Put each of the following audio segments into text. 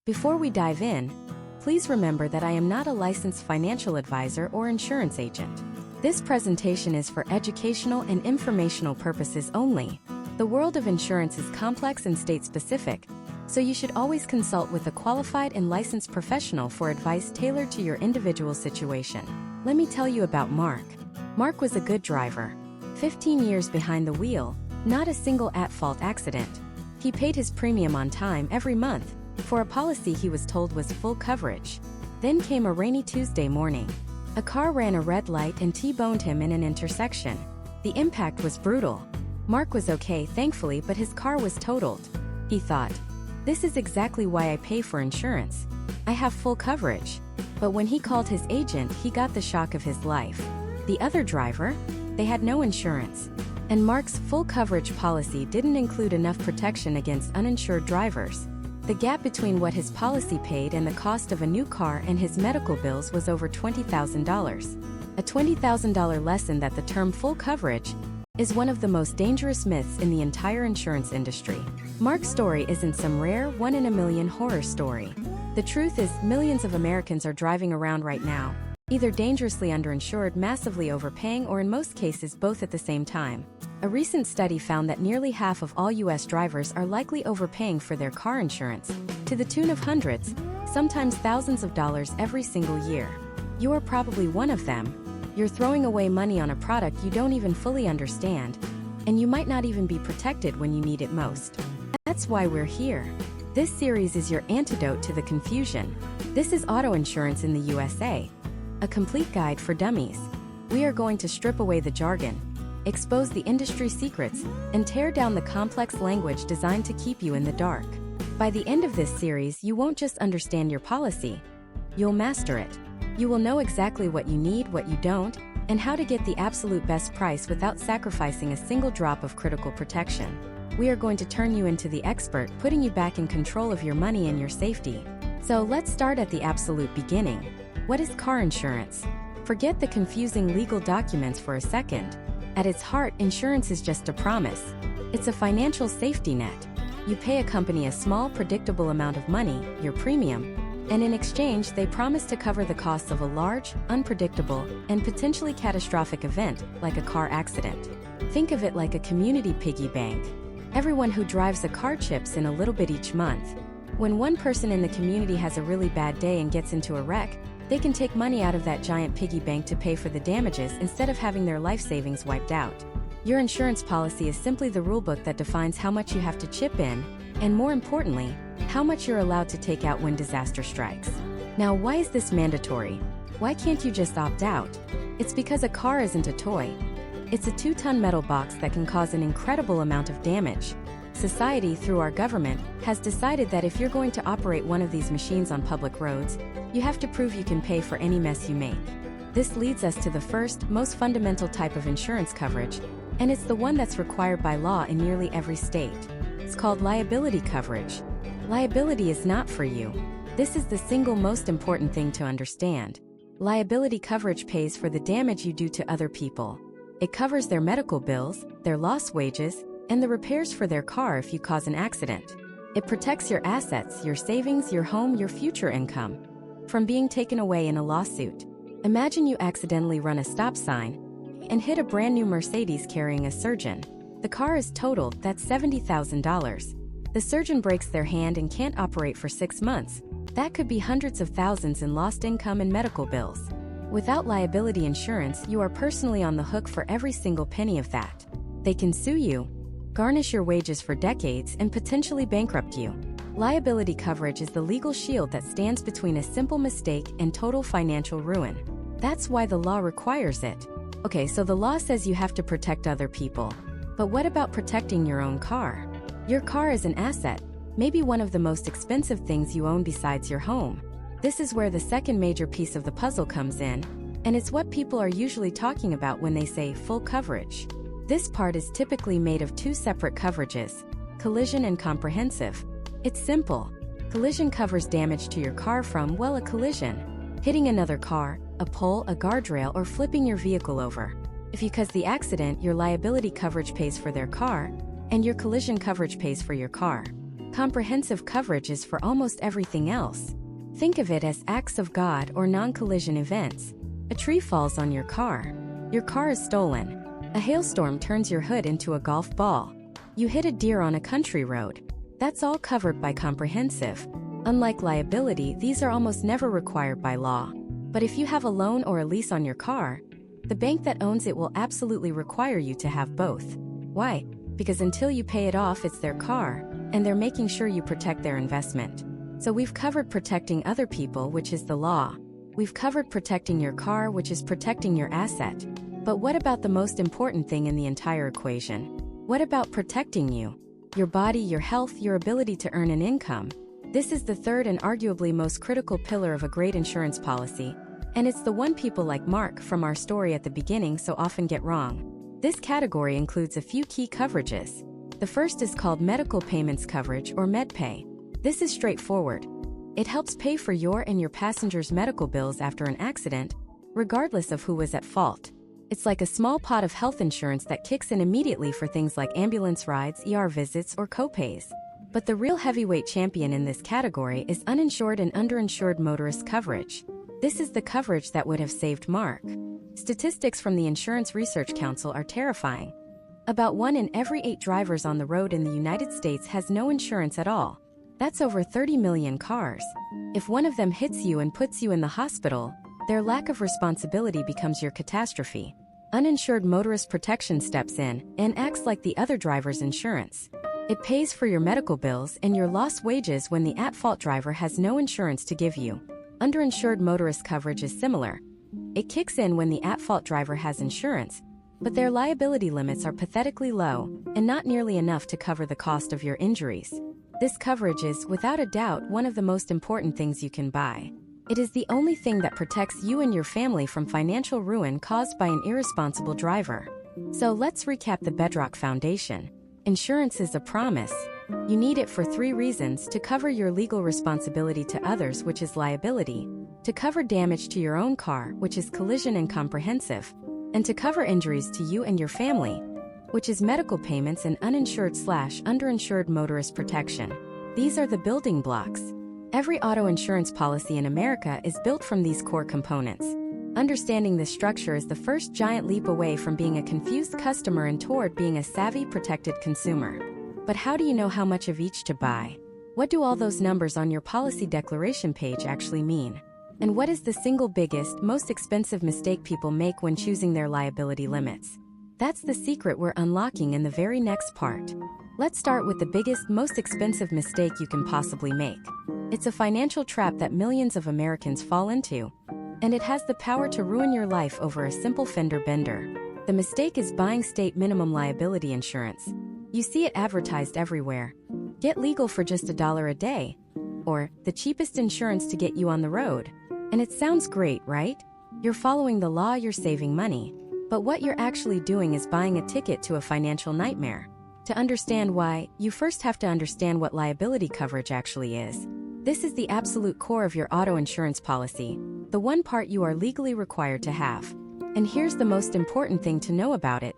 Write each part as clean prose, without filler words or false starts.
Before we dive in, please remember that I am not a licensed financial advisor or insurance agent. This presentation is for educational and informational purposes only. The world of insurance is complex and state-specific, so you should always consult with a qualified and licensed professional for advice tailored to your individual situation. Let me tell you about Mark. Mark was a good driver. 15 years behind the wheel, not a single at-fault accident. He paid his premium on time every month, for a policy he was told was full coverage. Then came a rainy Tuesday morning. A car ran a red light and T-boned him in an intersection. The impact was brutal. Mark was okay, thankfully, but his car was totaled. He thought, "This is exactly why I pay for insurance. I have full coverage." But when he called his agent, he got the shock of his life. The other driver? They had no insurance. And Mark's full coverage policy didn't include enough protection against uninsured drivers. The gap between what his policy paid and the cost of a new car and his medical bills was over $20,000. A $20,000 lesson that the term full coverage is one of the most dangerous myths in the entire insurance industry. Mark's story isn't some rare one-in-a-million horror story. The truth is, millions of Americans are driving around right now, either dangerously underinsured, massively overpaying, or in most cases both at the same time. A recent study found that nearly half of all U.S. drivers are likely overpaying for their car insurance, to the tune of hundreds, sometimes thousands of dollars every single year. You are probably one of them. You're throwing away money on a product you don't even fully understand, and you might not even be protected when you need it most. That's why we're here. This series is your antidote to the confusion. This is Auto Insurance in the USA, a complete guide for dummies. We are going to strip away the jargon, expose the industry secrets, and tear down the complex language designed to keep you in the dark. By the end of this series, you won't just understand your policy, you'll master it. You will know exactly what you need, what you don't, and how to get the absolute best price without sacrificing a single drop of critical protection. We are going to turn you into the expert, putting you back in control of your money and your safety. So let's start at the absolute beginning. What is car insurance? Forget the confusing legal documents for a second. At its heart, insurance is just a promise. It's a financial safety net. You pay a company a small, predictable amount of money, your premium, and in exchange they promise to cover the costs of a large, unpredictable, and potentially catastrophic event, like a car accident. Think of it like a community piggy bank. Everyone who drives a car chips in a little bit each month. When one person in the community has a really bad day and gets into a wreck, they can take money out of that giant piggy bank to pay for the damages instead of having their life savings wiped out. Your insurance policy is simply the rulebook that defines how much you have to chip in, and more importantly, how much you're allowed to take out when disaster strikes. Now, why is this mandatory? Why can't you just opt out? It's because a car isn't a toy. It's a 2-ton metal box that can cause an incredible amount of damage. Society, through our government, has decided that if you're going to operate one of these machines on public roads, you have to prove you can pay for any mess you make. This leads us to the first, most fundamental type of insurance coverage, and it's the one that's required by law in nearly every state. It's called liability coverage. Liability is not for you. This is the single most important thing to understand. Liability coverage pays for the damage you do to other people. It covers their medical bills, their lost wages, and the repairs for their car if you cause an accident. It protects your assets, your savings, your home, your future income from being taken away in a lawsuit. Imagine you accidentally run a stop sign and hit a brand new Mercedes carrying a surgeon. The car is totaled, that's $70,000. The surgeon breaks their hand and can't operate for 6 months. That could be hundreds of thousands in lost income and medical bills. Without liability insurance, you are personally on the hook for every single penny of that. They can sue you, garnish your wages for decades, and potentially bankrupt you. Liability coverage is the legal shield that stands between a simple mistake and total financial ruin. That's why the law requires it. Okay, so the law says you have to protect other people. But what about protecting your own car? Your car is an asset, maybe one of the most expensive things you own besides your home. This is where the second major piece of the puzzle comes in, and it's what people are usually talking about when they say full coverage. This part is typically made of 2 separate coverages, collision and comprehensive. It's simple. Collision covers damage to your car from, well, a collision, hitting another car, a pole, a guardrail, or flipping your vehicle over. If you cause the accident, your liability coverage pays for their car, and your collision coverage pays for your car. Comprehensive coverage is for almost everything else. Think of it as acts of God or non-collision events. A tree falls on your car is stolen. A hailstorm turns your hood into a golf ball. You hit a deer on a country road. That's all covered by comprehensive. Unlike liability, these are almost never required by law. But if you have a loan or a lease on your car, the bank that owns it will absolutely require you to have both. Why? Because until you pay it off, it's their car, and they're making sure you protect their investment. So we've covered protecting other people, which is the law. We've covered protecting your car, which is protecting your asset. But what about the most important thing in the entire equation? What about protecting you? Your body, your health, your ability to earn an income. This is the third and arguably most critical pillar of a great insurance policy, and it's the one people like Mark from our story at the beginning so often get wrong. This category includes a few key coverages. The first is called medical payments coverage or MedPay. This is straightforward. It helps pay for your and your passengers' medical bills after an accident, regardless of who was at fault. It's like a small pot of health insurance that kicks in immediately for things like ambulance rides, ER visits, or copays. But the real heavyweight champion in this category is uninsured and underinsured motorist coverage. This is the coverage that would have saved Mark. Statistics from the Insurance Research Council are terrifying. About 1 in every 8 drivers on the road in the United States has no insurance at all. That's over 30 million cars. If one of them hits you and puts you in the hospital, their lack of responsibility becomes your catastrophe. Uninsured motorist protection steps in and acts like the other driver's insurance. It pays for your medical bills and your lost wages when the at-fault driver has no insurance to give you. Underinsured motorist coverage is similar. It kicks in when the at-fault driver has insurance, but their liability limits are pathetically low and not nearly enough to cover the cost of your injuries. This coverage is, without a doubt, one of the most important things you can buy. It is the only thing that protects you and your family from financial ruin caused by an irresponsible driver. So let's recap the bedrock foundation. Insurance is a promise. You need it for 3 reasons: to cover your legal responsibility to others, which is liability, to cover damage to your own car, which is collision and comprehensive, and to cover injuries to you and your family, which is medical payments and uninsured/underinsured motorist protection. These are the building blocks. Every auto insurance policy in America is built from these core components. Understanding this structure is the first giant leap away from being a confused customer and toward being a savvy, protected consumer. But how do you know how much of each to buy? What do all those numbers on your policy declaration page actually mean? And what is the single biggest, most expensive mistake people make when choosing their liability limits? That's the secret we're unlocking in the very next part. Let's start with the biggest, most expensive mistake you can possibly make. It's a financial trap that millions of Americans fall into, and it has the power to ruin your life over a simple fender bender. The mistake is buying state minimum liability insurance. You see it advertised everywhere. Get legal for just $1 a day, or the cheapest insurance to get you on the road. And it sounds great, right? You're following the law, you're saving money. But what you're actually doing is buying a ticket to a financial nightmare. To understand why, you first have to understand what liability coverage actually is. This is the absolute core of your auto insurance policy, the one part you are legally required to have. And here's the most important thing to know about it.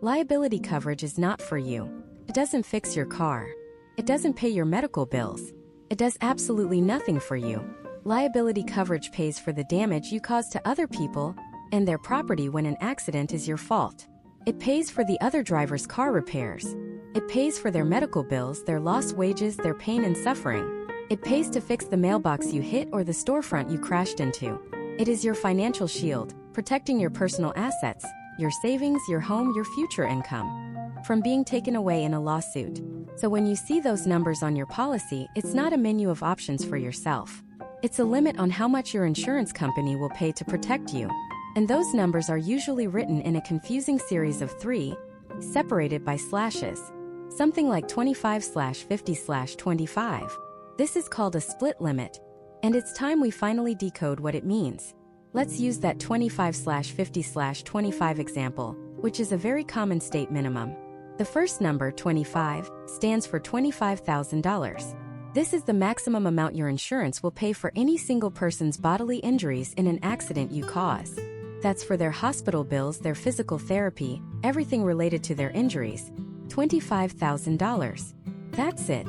Liability coverage is not for you. It doesn't fix your car. It doesn't pay your medical bills. It does absolutely nothing for you. Liability coverage pays for the damage you cause to other people and their property when an accident is your fault. It pays for the other driver's car repairs. It pays for their medical bills, their lost wages, their pain and suffering. It pays to fix the mailbox you hit or the storefront you crashed into. It is your financial shield, protecting your personal assets, your savings, your home, your future income, from being taken away in a lawsuit. So when you see those numbers on your policy, it's not a menu of options for yourself. It's a limit on how much your insurance company will pay to protect you. And those numbers are usually written in a confusing series of 3, separated by slashes. Something like 25/50/25. This is called a split limit, and it's time we finally decode what it means. Let's use that 25/50/25 example, which is a very common state minimum. The first number, 25, stands for $25,000. This is the maximum amount your insurance will pay for any single person's bodily injuries in an accident you cause. That's for their hospital bills, their physical therapy, everything related to their injuries. $25,000. That's it.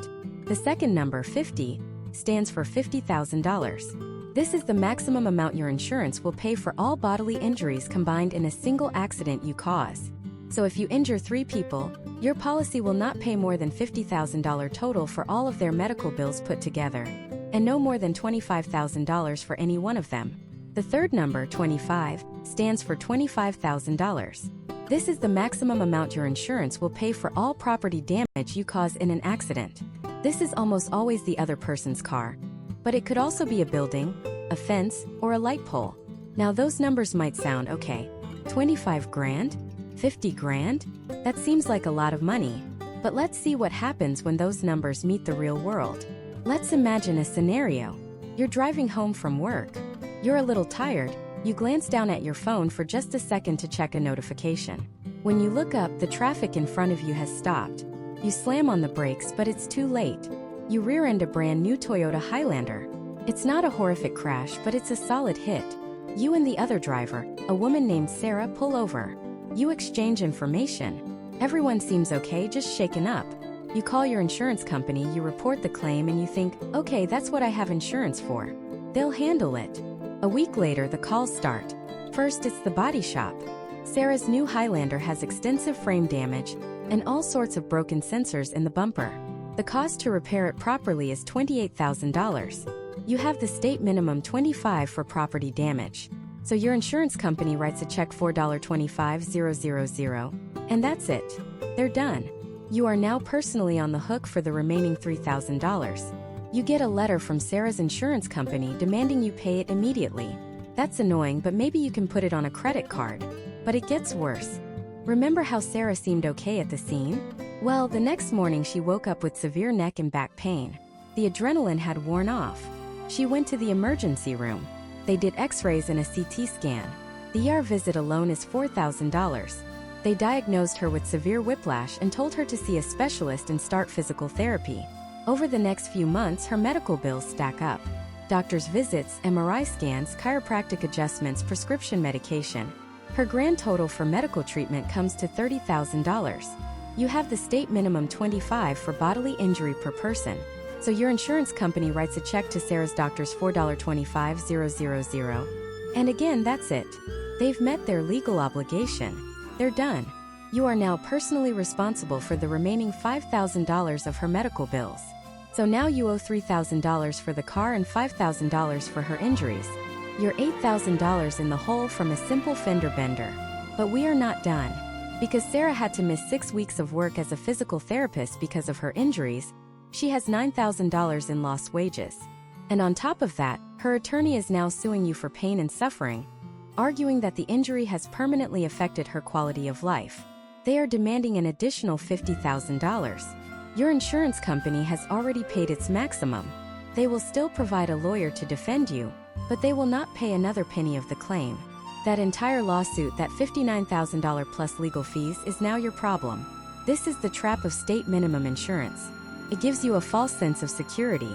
The second number, 50, stands for $50,000. This is the maximum amount your insurance will pay for all bodily injuries combined in a single accident you cause. So if you injure 3 people, your policy will not pay more than $50,000 total for all of their medical bills put together, and no more than $25,000 for any one of them. The third number, 25, stands for $25,000. This is the maximum amount your insurance will pay for all property damage you cause in an accident. This is almost always the other person's car, but it could also be a building, a fence, or a light pole. Now those numbers might sound okay. 25 grand? 50 grand? That seems like a lot of money. But let's see what happens when those numbers meet the real world. Let's imagine a scenario. You're driving home from work. You're a little tired. You glance down at your phone for just a second to check a notification. When you look up, the traffic in front of you has stopped. You slam on the brakes, but it's too late. You rear-end a brand new Toyota Highlander. It's not a horrific crash, but it's a solid hit. You and the other driver, a woman named Sarah, pull over. You exchange information. Everyone seems okay, just shaken up. You call your insurance company, you report the claim, and you think, okay, that's what I have insurance for. They'll handle it. A week later, the calls start. First, it's the body shop. Sarah's new Highlander has extensive frame damage and all sorts of broken sensors in the bumper. The cost to repair it properly is $28,000. You have the state minimum $25,000 for property damage. So your insurance company writes a check for $25,000, and that's it. They're done. You are now personally on the hook for the remaining $3,000. You get a letter from Sarah's insurance company demanding you pay it immediately. That's annoying, but maybe you can put it on a credit card. But it gets worse. Remember how Sarah seemed okay at the scene? Well, the next morning she woke up with severe neck and back pain. The adrenaline had worn off. She went to the emergency room. They did x-rays and a CT scan. The ER visit alone is $4,000. They diagnosed her with severe whiplash and told her to see a specialist and start physical therapy. Over the next few months, her medical bills stack up. Doctor's visits, MRI scans, chiropractic adjustments, prescription medication. Her grand total for medical treatment comes to $30,000. You have the state minimum $25,000 for bodily injury per person. So your insurance company writes a check to Sarah's doctors for $25,000. And again, that's it. They've met their legal obligation. They're done. You are now personally responsible for the remaining $5,000 of her medical bills. So now you owe $3,000 for the car and $5,000 for her injuries. You're $8,000 in the hole from a simple fender bender. But we are not done. Because Sarah had to miss 6 weeks of work as a physical therapist because of her injuries, she has $9,000 in lost wages. And on top of that, her attorney is now suing you for pain and suffering, arguing that the injury has permanently affected her quality of life. They are demanding an additional $50,000. Your insurance company has already paid its maximum. They will still provide a lawyer to defend you, but they will not pay another penny of the claim. That entire lawsuit, that $59,000 plus legal fees, is now your problem. This is the trap of state minimum insurance. It gives you a false sense of security.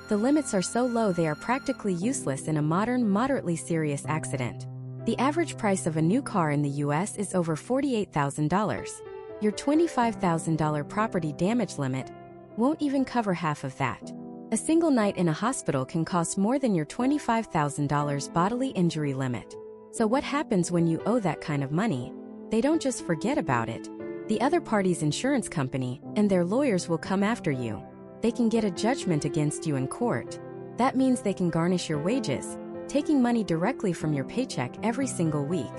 The limits are so low they are practically useless in a modern, moderately serious accident. The average price of a new car in the US is over $48,000. Your $25,000 property damage limit won't even cover half of that. A single night in a hospital can cost more than your $25,000 bodily injury limit. So what happens when you owe that kind of money? They don't just forget about it. The other party's insurance company and their lawyers will come after you. They can get a judgment against you in court. That means they can garnish your wages, taking money directly from your paycheck every single week.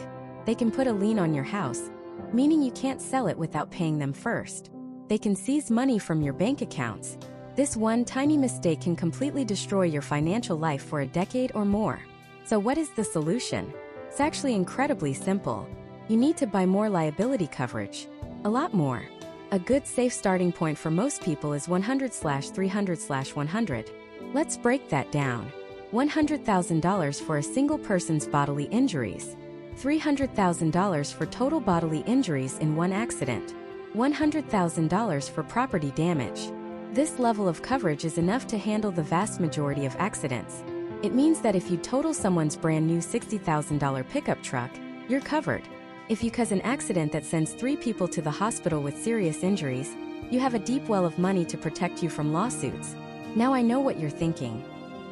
They can put a lien on your house, meaning you can't sell it without paying them first. They can seize money from your bank accounts. This one tiny mistake can completely destroy your financial life for a decade or more. So what is the solution? It's actually incredibly simple. You need to buy more liability coverage. A lot more. A good safe starting point for most people is 100/300/100. Let's break that down. $100,000 for a single person's bodily injuries. $300,000 for total bodily injuries in one accident. $100,000 for property damage. This level of coverage is enough to handle the vast majority of accidents. It means that if you total someone's brand new $60,000 pickup truck, you're covered. If you cause an accident that sends 3 people to the hospital with serious injuries, You have a deep well of money to protect you from lawsuits. Now I know what you're thinking.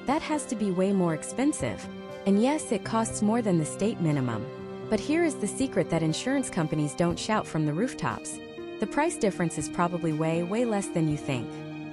That has to be way more expensive. And yes, it costs more than the state minimum. But here is the secret that insurance companies don't shout from the rooftops. The price difference is probably way less than you think.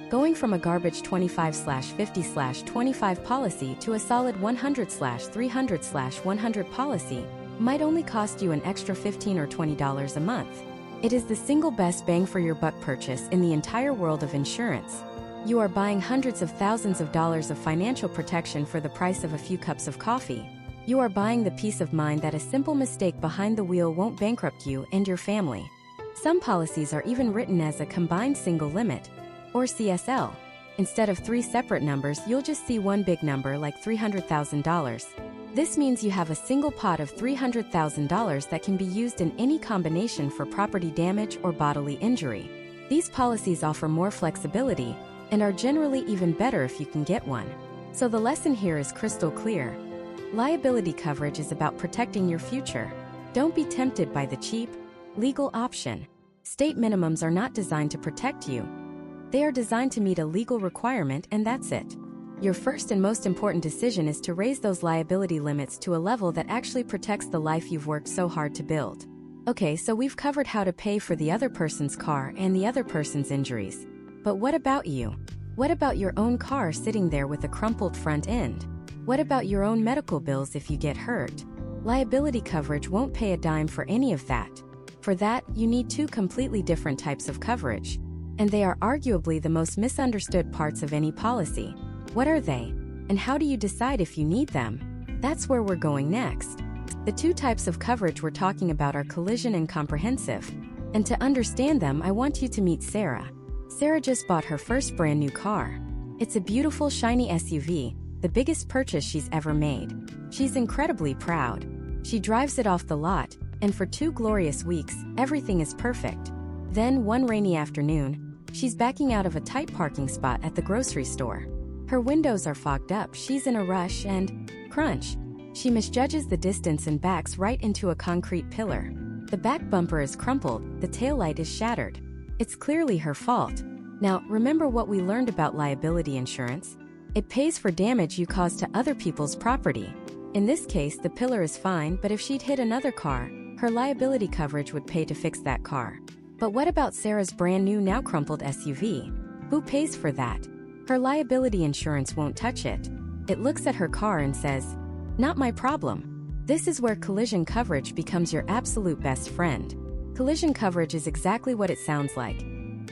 Going from a garbage 25/50/25 policy to a solid 100/300/100 policy might only cost you an extra $15 or $20 a month. It is the single best bang for your buck purchase in the entire world of insurance. You are buying hundreds of thousands of dollars of financial protection for the price of a few cups of coffee. You are buying the peace of mind that a simple mistake behind the wheel won't bankrupt you and your family. Some policies are even written as a combined single limit, or CSL. Instead of 3 separate numbers, you'll just see one big number like $300,000. This means you have a single pot of $300,000 that can be used in any combination for property damage or bodily injury. These policies offer more flexibility and are generally even better if you can get one. So the lesson here is crystal clear. Liability coverage is about protecting your future. Don't be tempted by the cheap, legal option. State minimums are not designed to protect you. They are designed to meet a legal requirement, and that's it. Your first and most important decision is to raise those liability limits to a level that actually protects the life you've worked so hard to build. Okay, so we've covered how to pay for the other person's car and the other person's injuries. But what about you? What about your own car sitting there with a crumpled front end? What about your own medical bills if you get hurt? Liability coverage won't pay a dime for any of that. For that, you need 2 completely different types of coverage. And they are arguably the most misunderstood parts of any policy. What are they? And how do you decide if you need them? That's where we're going next. The 2 types of coverage we're talking about are collision and comprehensive. And to understand them, I want you to meet Sarah. Sarah just bought her first brand new car. It's a beautiful, shiny SUV, the biggest purchase she's ever made. She's incredibly proud. She drives it off the lot, and for 2 glorious weeks, everything is perfect. Then, one rainy afternoon, she's backing out of a tight parking spot at the grocery store. Her windows are fogged up, she's in a rush, and crunch! She misjudges the distance and backs right into a concrete pillar. The back bumper is crumpled, the taillight is shattered. It's clearly her fault. Now, remember what we learned about liability insurance? It pays for damage you cause to other people's property. In this case, the pillar is fine, but if she'd hit another car, her liability coverage would pay to fix that car. But what about Sarah's brand new, now crumpled SUV? Who pays for that? Her liability insurance won't touch it. It looks at her car and says, "Not my problem." This is where collision coverage becomes your absolute best friend. Collision coverage is exactly what it sounds like.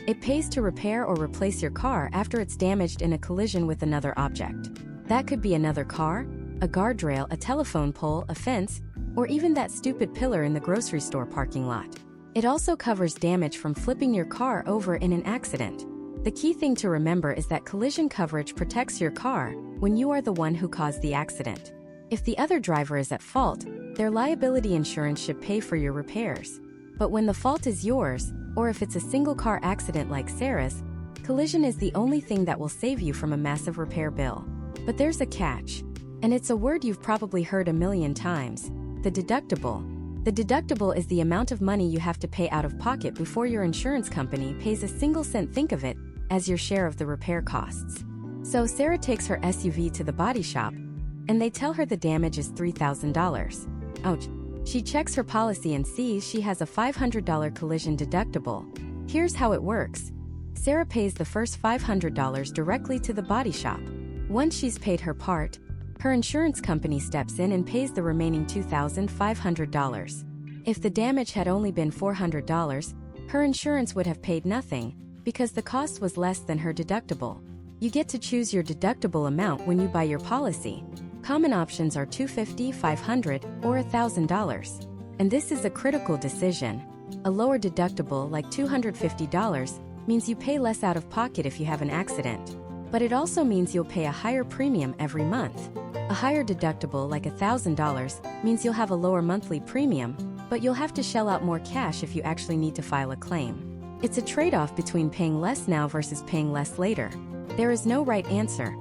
It pays to repair or replace your car after it's damaged in a collision with another object. That could be another car, a guardrail, a telephone pole, a fence, or even that stupid pillar in the grocery store parking lot. It also covers damage from flipping your car over in an accident. The key thing to remember is that collision coverage protects your car when you are the one who caused the accident. If the other driver is at fault, their liability insurance should pay for your repairs. But when the fault is yours, or if it's a single car accident like Sarah's, collision is the only thing that will save you from a massive repair bill. But there's a catch. And it's a word you've probably heard a million times: the deductible. The deductible is the amount of money you have to pay out of pocket before your insurance company pays a single cent. Think of it as your share of the repair costs. So Sarah takes her SUV to the body shop, and they tell her the damage is $3,000. Ouch. She checks her policy and sees she has a $500 collision deductible. Here's how it works. Sarah pays the first $500 directly to the body shop. Once she's paid her part, her insurance company steps in and pays the remaining $2,500. If the damage had only been $400, her insurance would have paid nothing, because the cost was less than her deductible. You get to choose your deductible amount when you buy your policy. Common options are $250, $500, or $1,000. And this is a critical decision. A lower deductible, like $250, means you pay less out of pocket if you have an accident. But it also means you'll pay a higher premium every month. A higher deductible, like $1,000, means you'll have a lower monthly premium, but you'll have to shell out more cash if you actually need to file a claim. It's a trade-off between paying less now versus paying less later. There is no right answer.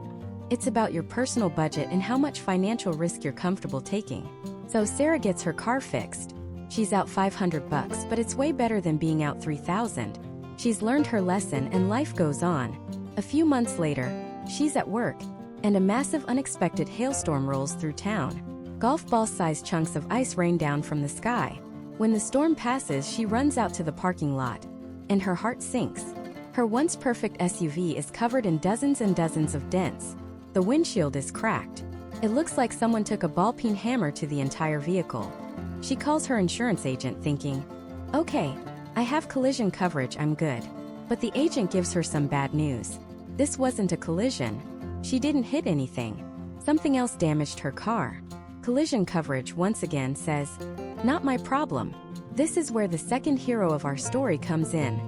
It's about your personal budget and how much financial risk you're comfortable taking. So Sarah gets her car fixed. She's out $500, but it's way better than being out $3,000. She's learned her lesson and life goes on. A few months later, she's at work, and a massive unexpected hailstorm rolls through town. Golf ball-sized chunks of ice rain down from the sky. When the storm passes, she runs out to the parking lot, and her heart sinks. Her once perfect SUV is covered in dozens and dozens of dents. The windshield is cracked. It looks like someone took a ball-peen hammer to the entire vehicle. She calls her insurance agent thinking, "Okay, I have collision coverage, I'm good." But the agent gives her some bad news. This wasn't a collision. She didn't hit anything. Something else damaged her car. Collision coverage once again says, "Not my problem." This is where the second hero of our story comes in.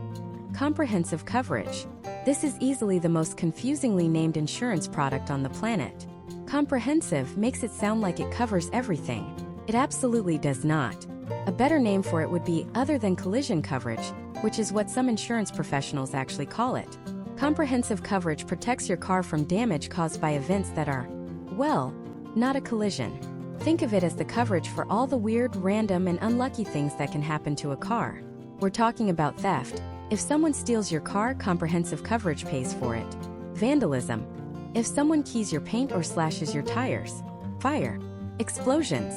Comprehensive coverage. This is easily the most confusingly named insurance product on the planet. Comprehensive makes it sound like it covers everything. It absolutely does not. A better name for it would be other than collision coverage, which is what some insurance professionals actually call it. Comprehensive coverage protects your car from damage caused by events that are, well, not a collision. Think of it as the coverage for all the weird, random, and unlucky things that can happen to a car. We're talking about theft. If someone steals your car, comprehensive coverage pays for it. Vandalism. If someone keys your paint or slashes your tires. Fire. Explosions.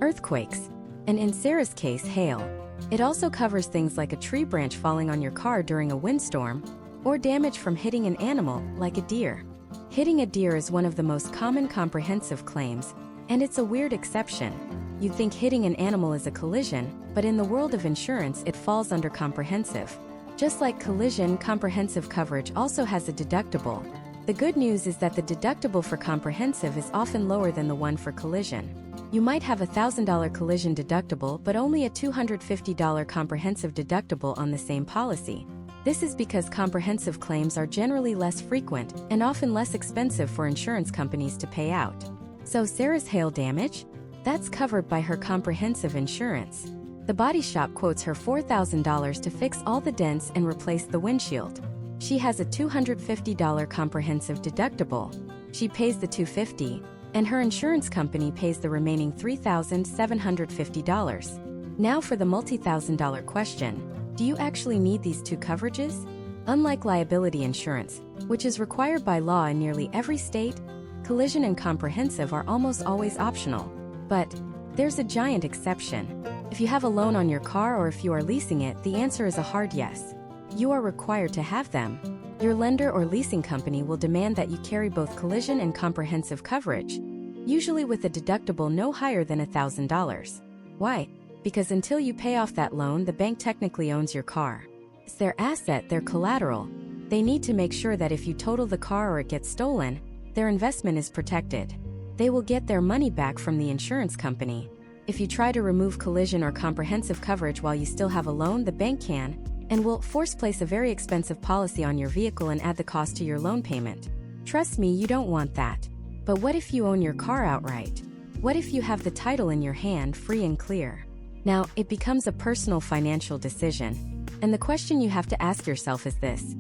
Earthquakes. And in Sarah's case, hail. It also covers things like a tree branch falling on your car during a windstorm, or damage from hitting an animal, like a deer. Hitting a deer is one of the most common comprehensive claims, and it's a weird exception. You'd think hitting an animal is a collision, but in the world of insurance it falls under comprehensive. Just like collision, comprehensive coverage also has a deductible. The good news is that the deductible for comprehensive is often lower than the one for collision. You might have a $1,000 collision deductible but only a $250 comprehensive deductible on the same policy. This is because comprehensive claims are generally less frequent and often less expensive for insurance companies to pay out. So Sarah's hail damage? That's covered by her comprehensive insurance. The body shop quotes her $4,000 to fix all the dents and replace the windshield. She has a $250 comprehensive deductible. She pays the $250, and her insurance company pays the remaining $3,750. Now for the multi-thousand-dollar question. Do you actually need these two coverages? Unlike liability insurance, which is required by law in nearly every state, collision and comprehensive are almost always optional. But there's a giant exception. If you have a loan on your car or if you are leasing it, the answer is a hard yes. You are required to have them. Your lender or leasing company will demand that you carry both collision and comprehensive coverage, usually with a deductible no higher than $1,000. Why? Because until you pay off that loan, the bank technically owns your car. It's their asset, their collateral. They need to make sure that if you total the car or it gets stolen, their investment is protected. They will get their money back from the insurance company. If you try to remove collision or comprehensive coverage while you still have a loan, the bank can and will force place a very expensive policy on your vehicle and add the cost to your loan payment. Trust me, you don't want that. But what if you own your car outright? What if you have the title in your hand, free and clear? Now, it becomes a personal financial decision. And the question you have to ask yourself is this: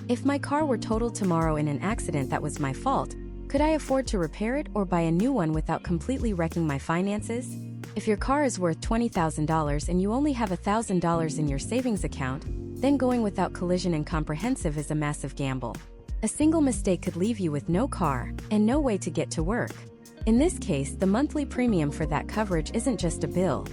if my car were totaled tomorrow in an accident that was my fault, could I afford to repair it or buy a new one without completely wrecking my finances? If your car is worth $20,000 and you only have $1,000 in your savings account, then going without collision and comprehensive is a massive gamble. A single mistake could leave you with no car and no way to get to work. In this case, the monthly premium for that coverage isn't just a bill.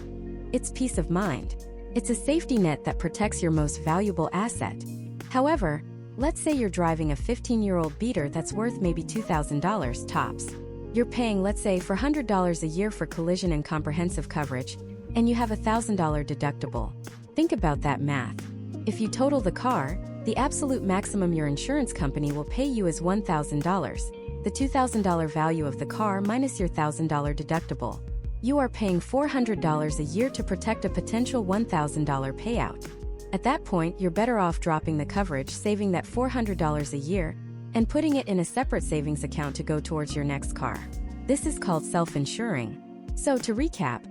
It's peace of mind. It's a safety net that protects your most valuable asset. However, let's say you're driving a 15-year-old beater that's worth maybe $2,000 tops. You're paying, let's say, $400 a year for collision and comprehensive coverage, and you have a $1,000 deductible. Think about that math. If you total the car, the absolute maximum your insurance company will pay you is $1,000, the $2,000 value of the car minus your $1,000 deductible. You are paying $400 a year to protect a potential $1,000 payout. At that point, you're better off dropping the coverage, saving that $400 a year, and putting it in a separate savings account to go towards your next car. This is called self-insuring. So to recap,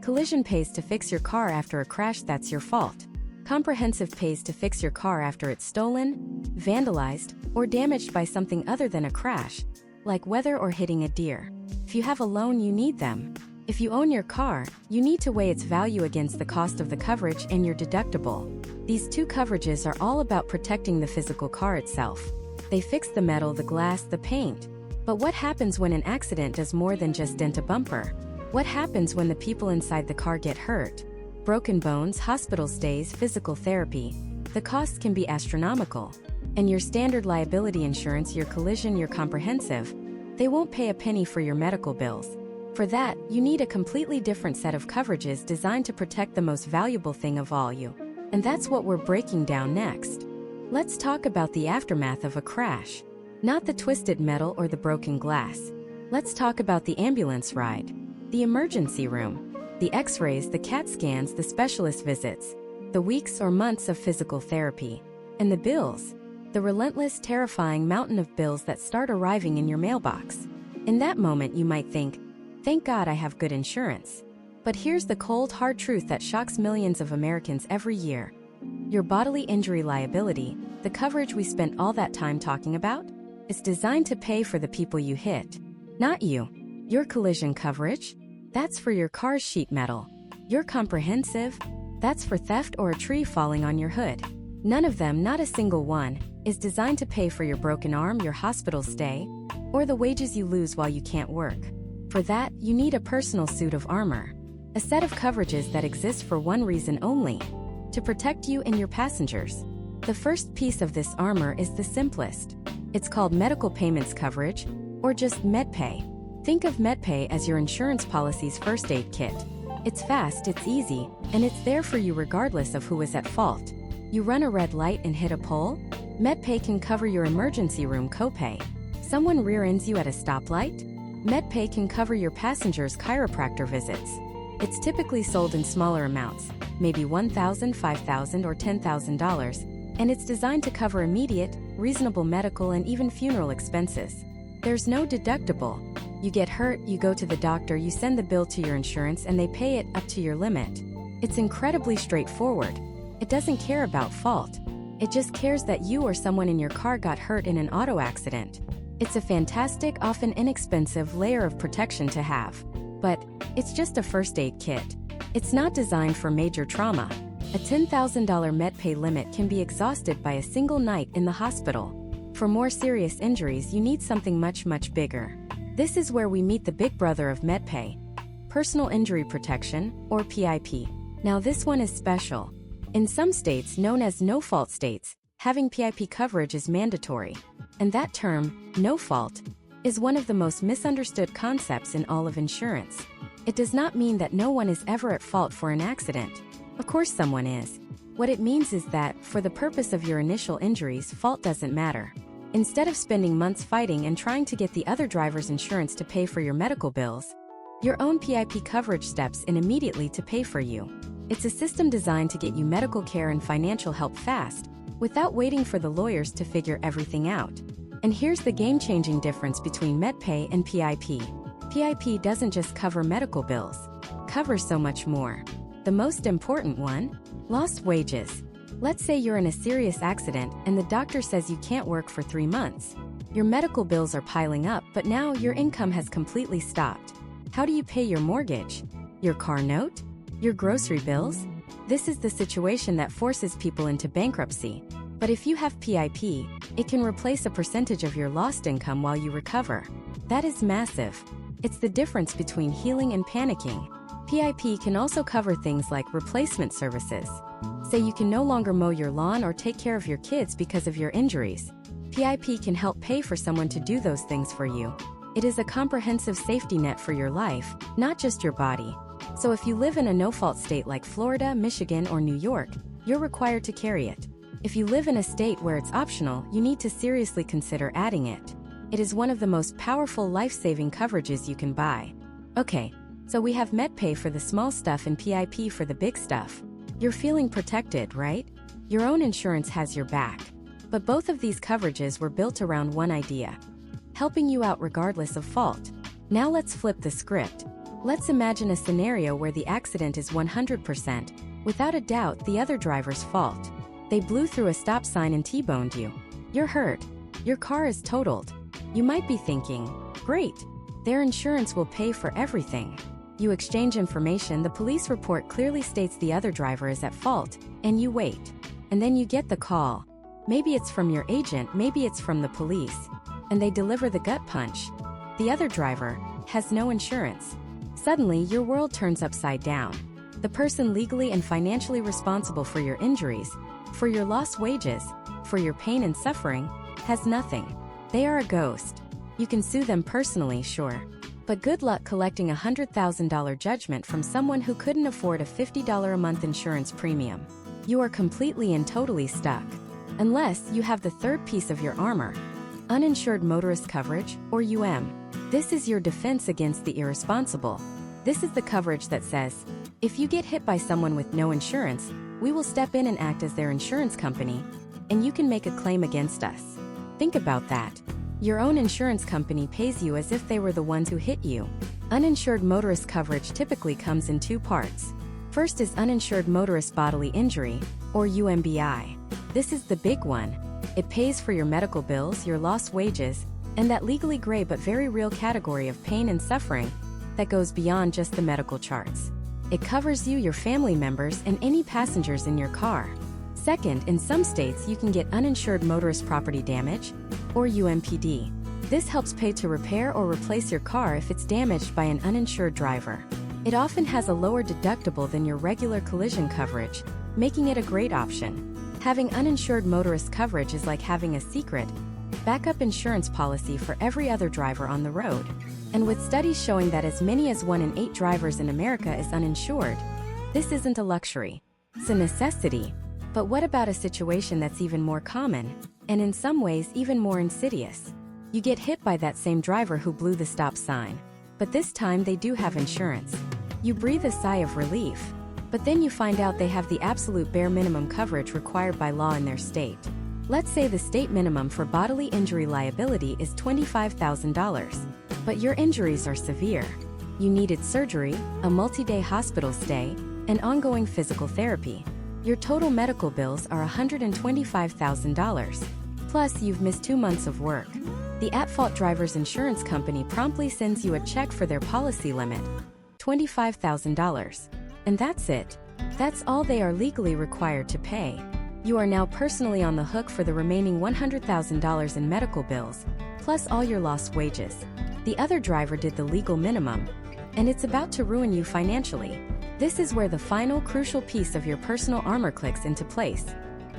collision pays to fix your car after a crash that's your fault. Comprehensive pays to fix your car after it's stolen, vandalized, or damaged by something other than a crash, like weather or hitting a deer. If you have a loan, you need them. If you own your car, you need to weigh its value against the cost of the coverage and your deductible. These two coverages are all about protecting the physical car itself. They fix the metal, the glass, the paint. But what happens when an accident does more than just dent a bumper? What happens when the people inside the car get hurt? Broken bones, hospital stays, physical therapy. The costs can be astronomical. And your standard liability insurance, your collision, your comprehensive, they won't pay a penny for your medical bills. For that, you need a completely different set of coverages designed to protect the most valuable thing of all, you. And that's what we're breaking down next. Let's talk about the aftermath of a crash. Not the twisted metal or the broken glass. Let's talk about the ambulance ride, the emergency room, the x-rays, the CAT scans, the specialist visits, the weeks or months of physical therapy, and the bills, the relentless, terrifying mountain of bills that start arriving in your mailbox. In that moment, you might think, thank God I have good insurance. But here's the cold, hard truth that shocks millions of Americans every year. Your bodily injury liability, the coverage we spent all that time talking about, is designed to pay for the people you hit, not you. Your collision coverage, that's for your car's sheet metal. Your comprehensive, that's for theft or a tree falling on your hood. None of them, not a single one, is designed to pay for your broken arm, your hospital stay, or the wages you lose while you can't work. For that, you need a personal suit of armor. A set of coverages that exist for one reason only: to protect you and your passengers. The first piece of this armor is the simplest. It's called medical payments coverage, or just MedPay. Think of MedPay as your insurance policy's first aid kit. It's fast, it's easy, and it's there for you regardless of who is at fault. You run a red light and hit a pole? MedPay can cover your emergency room copay. Someone rear-ends you at a stoplight? MedPay can cover your passenger's chiropractor visits. It's typically sold in smaller amounts, maybe $1,000, $5,000, or $10,000, and it's designed to cover immediate, reasonable medical and even funeral expenses. There's no deductible. You get hurt, you go to the doctor, you send the bill to your insurance, and they pay it up to your limit. It's incredibly straightforward. It doesn't care about fault. It just cares that you or someone in your car got hurt in an auto accident. It's a fantastic, often inexpensive layer of protection to have. But it's just a first aid kit. It's not designed for major trauma. A $10,000 MedPay limit can be exhausted by a single night in the hospital. For more serious injuries, you need something much, much bigger. This is where we meet the big brother of MedPay: personal injury protection, or PIP. Now this one is special. In some states, known as no-fault states, having PIP coverage is mandatory. And that term, no fault, is one of the most misunderstood concepts in all of insurance. It does not mean that no one is ever at fault for an accident. Of course someone is. What it means is that, for the purpose of your initial injuries, fault doesn't matter. Instead of spending months fighting and trying to get the other driver's insurance to pay for your medical bills, your own PIP coverage steps in immediately to pay for you. It's a system designed to get you medical care and financial help fast, without waiting for the lawyers to figure everything out. And here's the game-changing difference between MedPay and PIP. PIP doesn't just cover medical bills. It covers so much more. The most important one? Lost wages. Let's say you're in a serious accident and the doctor says you can't work for 3 months. Your medical bills are piling up, but now your income has completely stopped. How do you pay your mortgage? Your car note? Your grocery bills? This is the situation that forces people into bankruptcy. But if you have PIP, it can replace a percentage of your lost income while you recover. That is massive. It's the difference between healing and panicking. PIP can also cover things like replacement services. Say you can no longer mow your lawn or take care of your kids because of your injuries. PIP can help pay for someone to do those things for you. It is a comprehensive safety net for your life, not just your body. So if you live in a no-fault state like Florida, Michigan, or New York, you're required to carry it. If you live in a state where it's optional, you need to seriously consider adding it. It is one of the most powerful life-saving coverages you can buy. Okay, so we have MedPay for the small stuff and PIP for the big stuff. You're feeling protected, right? Your own insurance has your back. But both of these coverages were built around one idea: helping you out regardless of fault. Now let's flip the script. Let's imagine a scenario where the accident is 100%, without a doubt, the other driver's fault. They blew through a stop sign and T-boned you. You're hurt. Your car is totaled. You might be thinking, great, their insurance will pay for everything. You exchange information, the police report clearly states the other driver is at fault, and you wait. And then you get the call. Maybe it's from your agent, maybe it's from the police. And they deliver the gut punch. The other driver has no insurance. Suddenly, your world turns upside down. The person legally and financially responsible for your injuries, for your lost wages, for your pain and suffering, has nothing. They are a ghost. You can sue them personally, sure. But good luck collecting a $100,000 judgment from someone who couldn't afford a $50 a month insurance premium. You are completely and totally stuck. Unless you have the third piece of your armor, uninsured motorist coverage, or This is your defense against the irresponsible. This is the coverage that says, if you get hit by someone with no insurance, we will step in and act as their insurance company, and you can make a claim against us. Think about that. Your own insurance company pays you as if they were the ones who hit you. Uninsured motorist coverage typically comes in two parts. First is uninsured motorist bodily injury, or UMBI. This is the big one. It pays for your medical bills, your lost wages, and that legally gray but very real category of pain and suffering that goes beyond just the medical charts. It covers you, your family members, and any passengers in your car. Second, in some states you can get uninsured motorist property damage, or UMPD. This helps pay to repair or replace your car if it's damaged by an uninsured driver. It often has a lower deductible than your regular collision coverage, making it a great option. Having uninsured motorist coverage is like having a secret backup insurance policy for every other driver on the road. And with studies showing that as many as 1 in 8 drivers in America is uninsured, this isn't a luxury. It's a necessity. But what about a situation that's even more common, and in some ways even more insidious? You get hit by that same driver who blew the stop sign. But this time they do have insurance. You breathe a sigh of relief. But then you find out they have the absolute bare minimum coverage required by law in their state. Let's say the state minimum for bodily injury liability is $25,000. But your injuries are severe. You needed surgery, a multi-day hospital stay, and ongoing physical therapy. Your total medical bills are $125,000. Plus, you've missed 2 months of work. The at-fault driver's insurance company promptly sends you a check for their policy limit, $25,000. And that's it. That's all they are legally required to pay. You are now personally on the hook for the remaining $100,000 in medical bills, plus all your lost wages. The other driver did the legal minimum, and it's about to ruin you financially. This is where the final crucial piece of your personal armor clicks into place.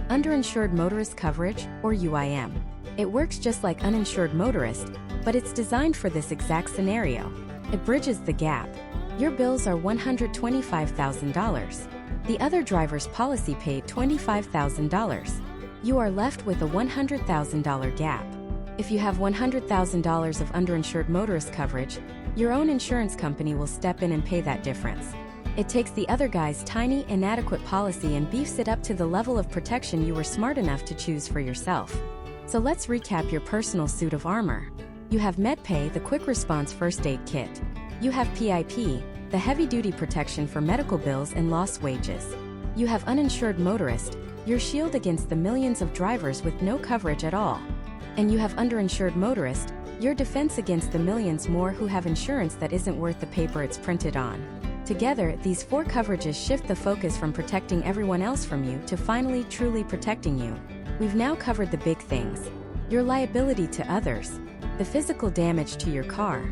Underinsured motorist coverage, or UIM. It works just like uninsured motorist, but it's designed for this exact scenario. It bridges the gap. Your bills are $125,000. The other driver's policy paid $25,000. You are left with a $100,000 gap. If you have $100,000 of underinsured motorist coverage, your own insurance company will step in and pay that difference. It takes the other guy's tiny, inadequate policy and beefs it up to the level of protection you were smart enough to choose for yourself. So let's recap your personal suit of armor. You have MedPay, the quick response first aid kit. You have PIP, the heavy-duty protection for medical bills and lost wages. You have uninsured motorist, your shield against the millions of drivers with no coverage at all. And you have underinsured motorist, your defense against the millions more who have insurance that isn't worth the paper it's printed on. Together, these 4 coverages shift the focus from protecting everyone else from you to finally truly protecting you. We've now covered the big things: your liability to others, the physical damage to your car,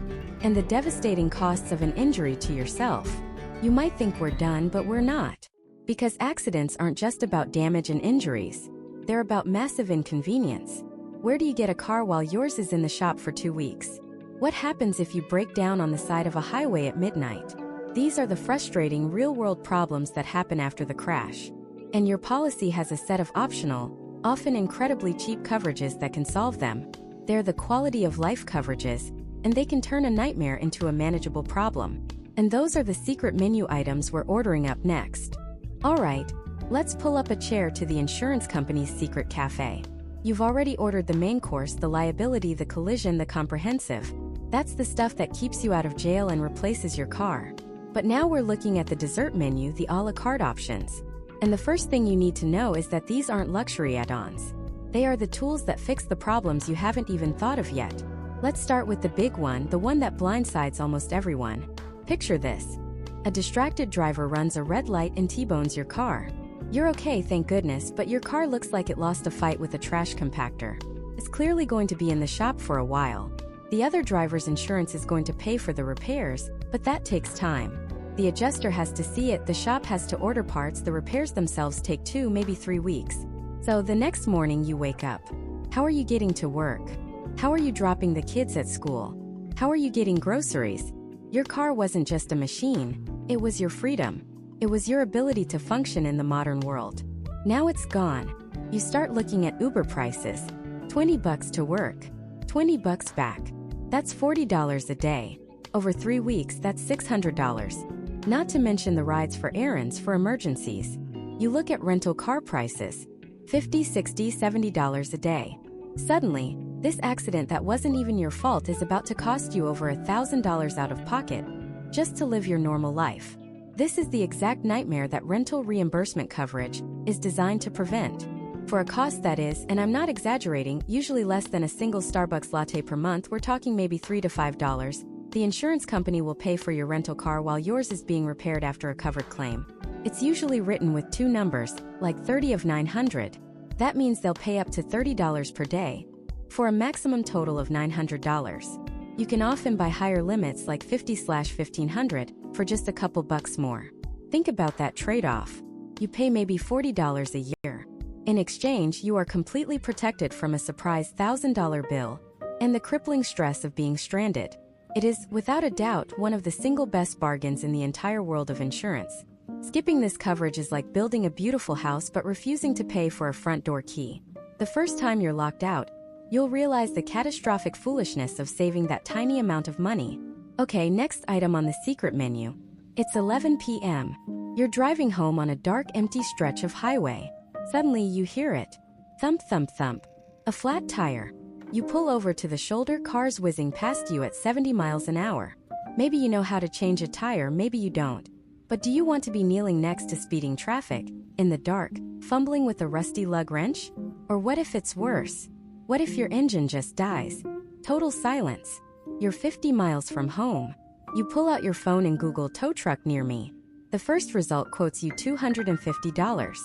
and the devastating costs of an injury to yourself. You might think we're done, but we're not. Because accidents aren't just about damage and injuries. They're about massive inconvenience. Where do you get a car while yours is in the shop for 2 weeks? What happens if you break down on the side of a highway at midnight? These are the frustrating real-world problems that happen after the crash. And your policy has a set of optional, often incredibly cheap coverages that can solve them. They're the quality of life coverages, and they can turn a nightmare into a manageable problem. And those are the secret menu items we're ordering up next. Alright, let's pull up a chair to the insurance company's secret cafe. You've already ordered the main course, the liability, the collision, the comprehensive. That's the stuff that keeps you out of jail and replaces your car. But now we're looking at the dessert menu, the a la carte options. And the first thing you need to know is that these aren't luxury add-ons. They are the tools that fix the problems you haven't even thought of yet. Let's start with the big one, the one that blindsides almost everyone. Picture this. A distracted driver runs a red light and T-bones your car. You're okay, thank goodness, but your car looks like it lost a fight with a trash compactor. It's clearly going to be in the shop for a while. The other driver's insurance is going to pay for the repairs, but that takes time. The adjuster has to see it, the shop has to order parts, the repairs themselves take 2, maybe 3 weeks. So the next morning you wake up. How are you getting to work? How are you dropping the kids at school? How are you getting groceries? Your car wasn't just a machine, it was your freedom. It was your ability to function in the modern world. Now it's gone. You start looking at Uber prices. $20 to work, $20 back. That's $40 a day. Over 3 weeks, that's $600. Not to mention the rides for errands for emergencies. You look at rental car prices. $50, $60, $70 a day. Suddenly, this accident that wasn't even your fault is about to cost you over $1,000 out of pocket, just to live your normal life. This is the exact nightmare that rental reimbursement coverage is designed to prevent. For a cost that is, and I'm not exaggerating, usually less than a single Starbucks latte per month, we're talking maybe $3 to $5, the insurance company will pay for your rental car while yours is being repaired after a covered claim. It's usually written with 2 numbers, like 30 of 900. That means they'll pay up to $30 per day, for a maximum total of $900. You can often buy higher limits like $50/$1,500 for just a couple bucks more. Think about that trade-off. You pay maybe $40 a year. In exchange, you are completely protected from a surprise $1,000 bill and the crippling stress of being stranded. It is, without a doubt, one of the single best bargains in the entire world of insurance. Skipping this coverage is like building a beautiful house but refusing to pay for a front door key. The first time you're locked out, you'll realize the catastrophic foolishness of saving that tiny amount of money. Okay, next item on the secret menu. It's 11 p.m. You're driving home on a dark, empty stretch of highway. Suddenly you hear it. Thump, thump, thump. A flat tire. You pull over to the shoulder, cars whizzing past you at 70 miles an hour. Maybe you know how to change a tire, maybe you don't. But do you want to be kneeling next to speeding traffic, in the dark, fumbling with a rusty lug wrench? Or what if it's worse? What if your engine just dies? Total silence. You're 50 miles from home. You pull out your phone and Google tow truck near me. The first result quotes you $250.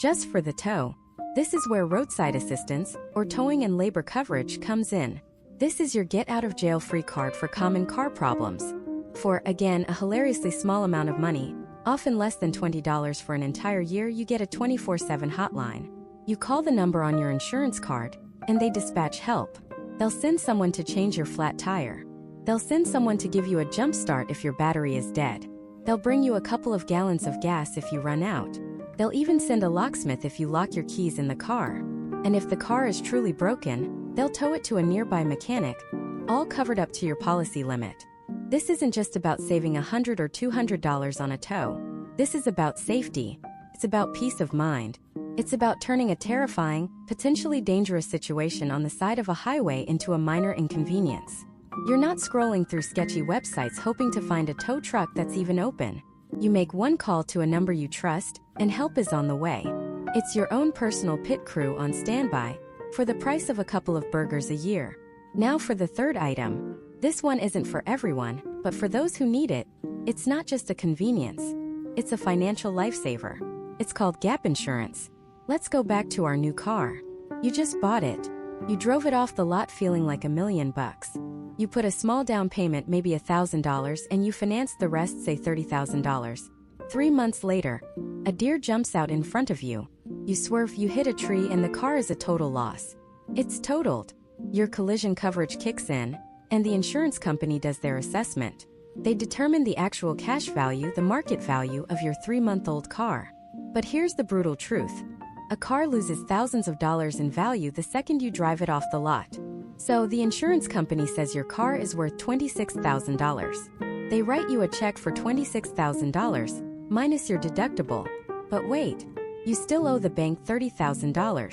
Just for the tow. This is where roadside assistance, or towing and labor coverage, comes in. This is your get-out-of-jail-free card for common car problems. For, again, a hilariously small amount of money, often less than $20 for an entire year, you get a 24/7 hotline. You call the number on your insurance card, and they dispatch help. They'll send someone to change your flat tire. They'll send someone to give you a jump start if your battery is dead. They'll bring you a couple of gallons of gas if you run out. They'll even send a locksmith if you lock your keys in the car. And if the car is truly broken, they'll tow it to a nearby mechanic, all covered up to your policy limit. This isn't just about saving $100 or $200 on a tow. This is about safety. It's about peace of mind. It's about turning a terrifying, potentially dangerous situation on the side of a highway into a minor inconvenience. You're not scrolling through sketchy websites hoping to find a tow truck that's even open. You make one call to a number you trust, and help is on the way. It's your own personal pit crew on standby, for the price of a couple of burgers a year. Now for the third item. This one isn't for everyone, but for those who need it, it's not just a convenience. It's a financial lifesaver. It's called gap insurance. Let's go back to our new car. You just bought it. You drove it off the lot feeling like $1 million. You put a small down payment, maybe $1,000, and you financed the rest, say $30,000. 3 months later, a deer jumps out in front of you. You swerve, you hit a tree, and the car is a total loss. It's totaled. Your collision coverage kicks in, and the insurance company does their assessment. They determine the actual cash value, the market value of your 3-month-old car. But here's the brutal truth. A car loses thousands of dollars in value the second you drive it off the lot. So the insurance company says your car is worth $26,000. They write you a check for $26,000, minus your deductible. But wait, you still owe the bank $30,000.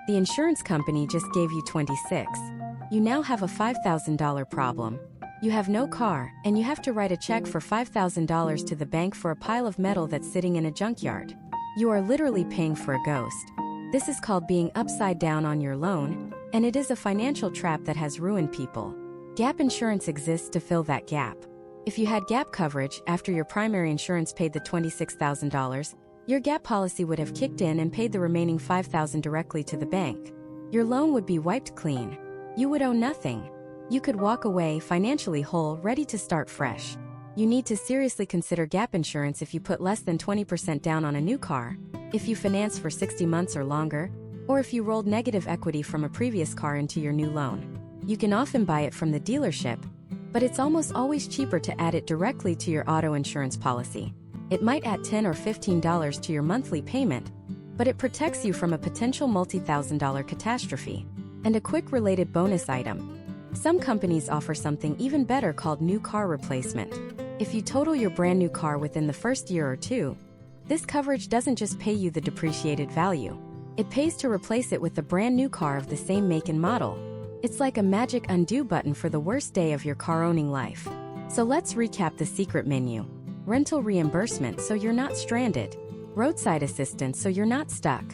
The insurance company just gave you $26,000. You now have a $5,000 problem. You have no car, and you have to write a check for $5,000 to the bank for a pile of metal that's sitting in a junkyard. You are literally paying for a ghost. This is called being upside down on your loan, and it is a financial trap that has ruined people. Gap insurance exists to fill that gap. If you had gap coverage after your primary insurance paid the $26,000, Your gap policy would have kicked in and paid the remaining $5,000 directly to the bank. Your loan would be wiped clean. You would owe nothing. You could walk away financially whole, ready to start fresh. You need to seriously consider gap insurance if you put less than 20% down on a new car, if you finance for 60 months or longer, or if you rolled negative equity from a previous car into your new loan. You can often buy it from the dealership, but it's almost always cheaper to add it directly to your auto insurance policy. It might add $10 or $15 to your monthly payment, but it protects you from a potential multi-thousand-dollar catastrophe. And a quick related bonus item. Some companies offer something even better called new car replacement. If you total your brand new car within the first year or two, this coverage doesn't just pay you the depreciated value. It pays to replace it with a brand new car of the same make and model. It's like a magic undo button for the worst day of your car-owning life. So let's recap the secret menu. Rental reimbursement so you're not stranded. Roadside assistance so you're not stuck.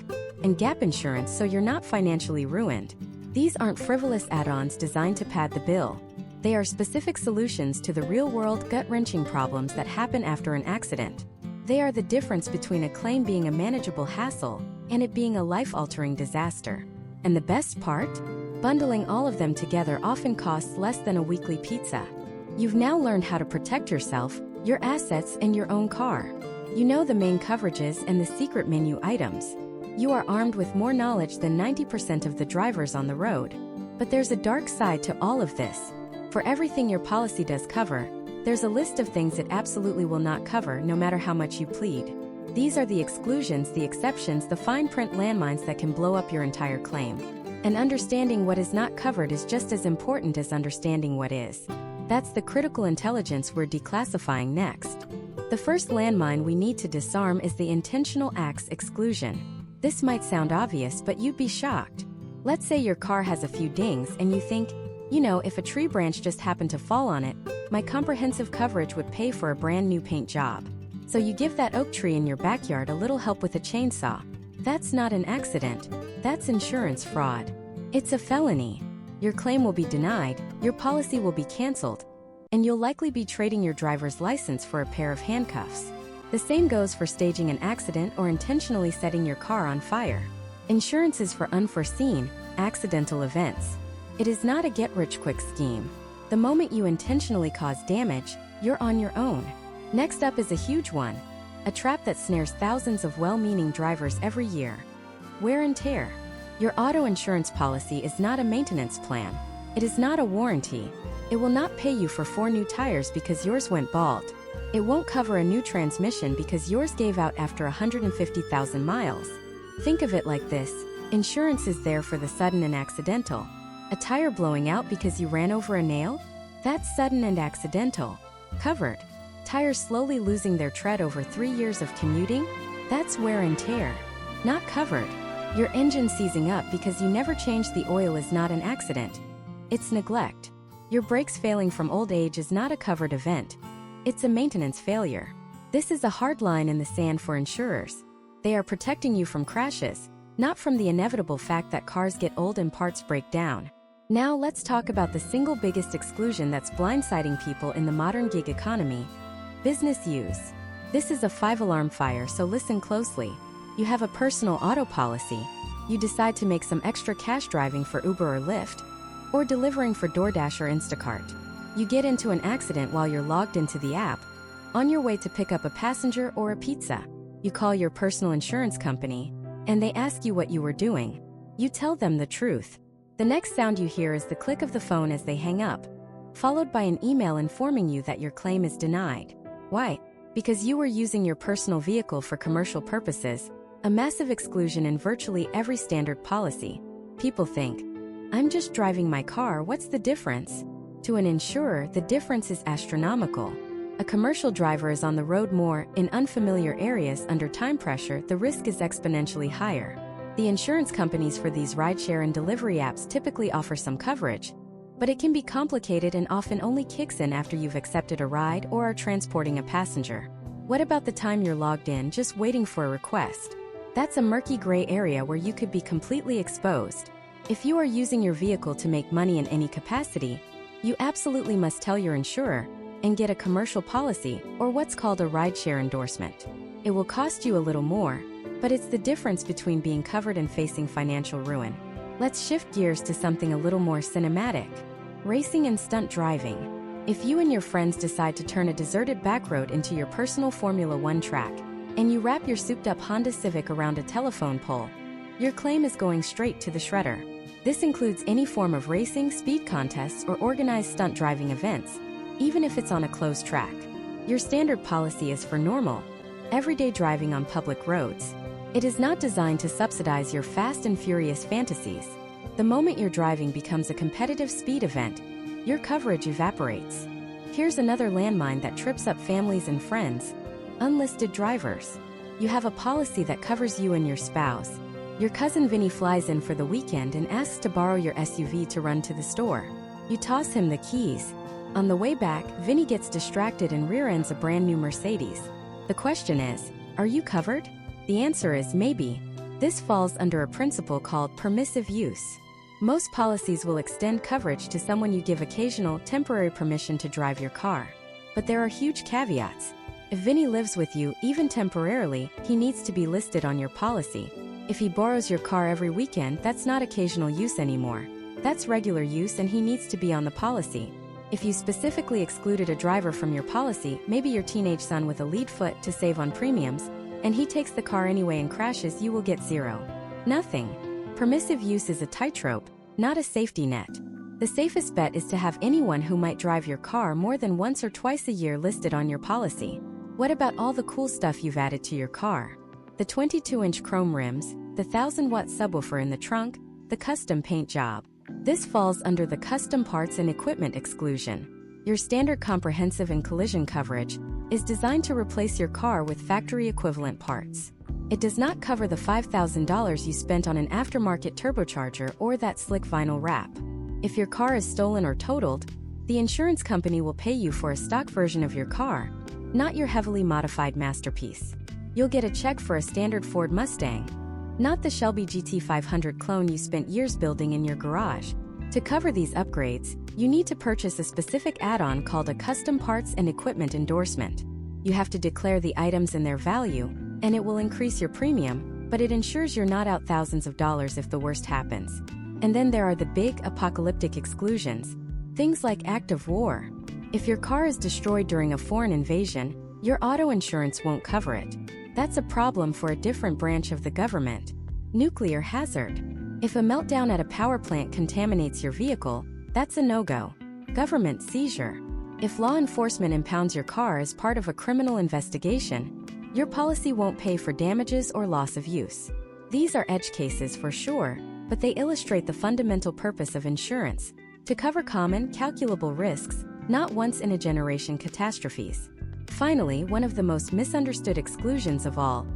And gap insurance so you're not financially ruined. These aren't frivolous add-ons designed to pad the bill. They are specific solutions to the real-world, gut-wrenching problems that happen after an accident. They are the difference between a claim being a manageable hassle and it being a life-altering disaster. And the best part? Bundling all of them together often costs less than a weekly pizza. You've now learned how to protect yourself, your assets, and your own car. You know the main coverages and the secret menu items. You are armed with more knowledge than 90% of the drivers on the road. But there's a dark side to all of this. For everything your policy does cover, there's a list of things it absolutely will not cover no matter how much you plead. These are the exclusions, the exceptions, the fine print landmines that can blow up your entire claim. And understanding what is not covered is just as important as understanding what is. That's the critical intelligence we're declassifying next. The first landmine we need to disarm is the intentional acts exclusion. This might sound obvious, but you'd be shocked. Let's say your car has a few dings and you think, if a tree branch just happened to fall on it, my comprehensive coverage would pay for a brand new paint job. So you give that oak tree in your backyard a little help with a chainsaw. That's not an accident. That's insurance fraud. It's a felony. Your claim will be denied, your policy will be canceled, and you'll likely be trading your driver's license for a pair of handcuffs. The same goes for staging an accident or intentionally setting your car on fire. Insurance is for unforeseen, accidental events. It is not a get-rich-quick scheme. The moment you intentionally cause damage, you're on your own. Next up is a huge one. A trap that snares thousands of well-meaning drivers every year. Wear and tear. Your auto insurance policy is not a maintenance plan. It is not a warranty. It will not pay you for 4 new tires because yours went bald. It won't cover a new transmission because yours gave out after 150,000 miles. Think of it like this. Insurance is there for the sudden and accidental. A tire blowing out because you ran over a nail? That's sudden and accidental. Covered. Tires slowly losing their tread over 3 years of commuting? That's wear and tear. Not covered. Your engine seizing up because you never changed the oil is not an accident. It's neglect. Your brakes failing from old age is not a covered event. It's a maintenance failure. This is a hard line in the sand for insurers. They are protecting you from crashes, not from the inevitable fact that cars get old and parts break down. Now let's talk about the single biggest exclusion that's blindsiding people in the modern gig economy. Business use. This is a 5-alarm fire, so listen closely. You have a personal auto policy. You decide to make some extra cash driving for Uber or Lyft, or delivering for DoorDash or Instacart. You get into an accident while you're logged into the app, on your way to pick up a passenger or a pizza. You call your personal insurance company, and they ask you what you were doing. You tell them the truth. The next sound you hear is the click of the phone as they hang up, followed by an email informing you that your claim is denied. Why? Because you were using your personal vehicle for commercial purposes, a massive exclusion in virtually every standard policy. People think, I'm just driving my car, what's the difference? To an insurer, the difference is astronomical. A commercial driver is on the road more, in unfamiliar areas under time pressure, the risk is exponentially higher. The insurance companies for these rideshare and delivery apps typically offer some coverage, but it can be complicated and often only kicks in after you've accepted a ride or are transporting a passenger. What about the time you're logged in just waiting for a request? That's a murky gray area where you could be completely exposed. If you are using your vehicle to make money in any capacity, you absolutely must tell your insurer and get a commercial policy or what's called a rideshare endorsement. It will cost you a little more, but it's the difference between being covered and facing financial ruin. Let's shift gears to something a little more cinematic. Racing and stunt driving. If you and your friends decide to turn a deserted back road into your personal Formula One track, and you wrap your souped-up Honda Civic around a telephone pole, your claim is going straight to the shredder. This includes any form of racing, speed contests, or organized stunt driving events, even if it's on a closed track. Your standard policy is for normal, everyday driving on public roads. It is not designed to subsidize your fast and furious fantasies. The moment your driving becomes a competitive speed event, your coverage evaporates. Here's another landmine that trips up families and friends: unlisted drivers. You have a policy that covers you and your spouse. Your cousin Vinny flies in for the weekend and asks to borrow your SUV to run to the store. You toss him the keys. On the way back, Vinny gets distracted and rear-ends a brand new Mercedes. The question is, are you covered? The answer is maybe. This falls under a principle called permissive use. Most policies will extend coverage to someone you give occasional, temporary permission to drive your car. But there are huge caveats. If Vinny lives with you, even temporarily, he needs to be listed on your policy. If he borrows your car every weekend, that's not occasional use anymore. That's regular use and he needs to be on the policy. If you specifically excluded a driver from your policy, maybe your teenage son with a lead foot to save on premiums, and he takes the car anyway and crashes, you will get zero. Nothing. Permissive use is a tightrope, not a safety net. The safest bet is to have anyone who might drive your car more than once or twice a year listed on your policy. What about all the cool stuff you've added to your car? The 22-inch chrome rims, the 1000-watt subwoofer in the trunk, the custom paint job. This falls under the custom parts and equipment exclusion. Your standard comprehensive and collision coverage is designed to replace your car with factory equivalent parts. It does not cover the $5,000 you spent on an aftermarket turbocharger or that slick vinyl wrap. If your car is stolen or totaled, the insurance company will pay you for a stock version of your car, not your heavily modified masterpiece. You'll get a check for a standard Ford Mustang, not the Shelby GT500 clone you spent years building in your garage. To cover these upgrades, you need to purchase a specific add-on called a custom parts and equipment endorsement. You have to declare the items and their value, and it will increase your premium, but it ensures you're not out thousands of dollars if the worst happens. And then there are the big, apocalyptic exclusions. Things like act of war. If your car is destroyed during a foreign invasion, your auto insurance won't cover it. That's a problem for a different branch of the government. Nuclear hazard. If a meltdown at a power plant contaminates your vehicle, that's a no-go. Government seizure. If law enforcement impounds your car as part of a criminal investigation, your policy won't pay for damages or loss of use. These are edge cases for sure, but they illustrate the fundamental purpose of insurance: to cover common, calculable risks, not once-in-a-generation catastrophes. Finally, one of the most misunderstood exclusions of all: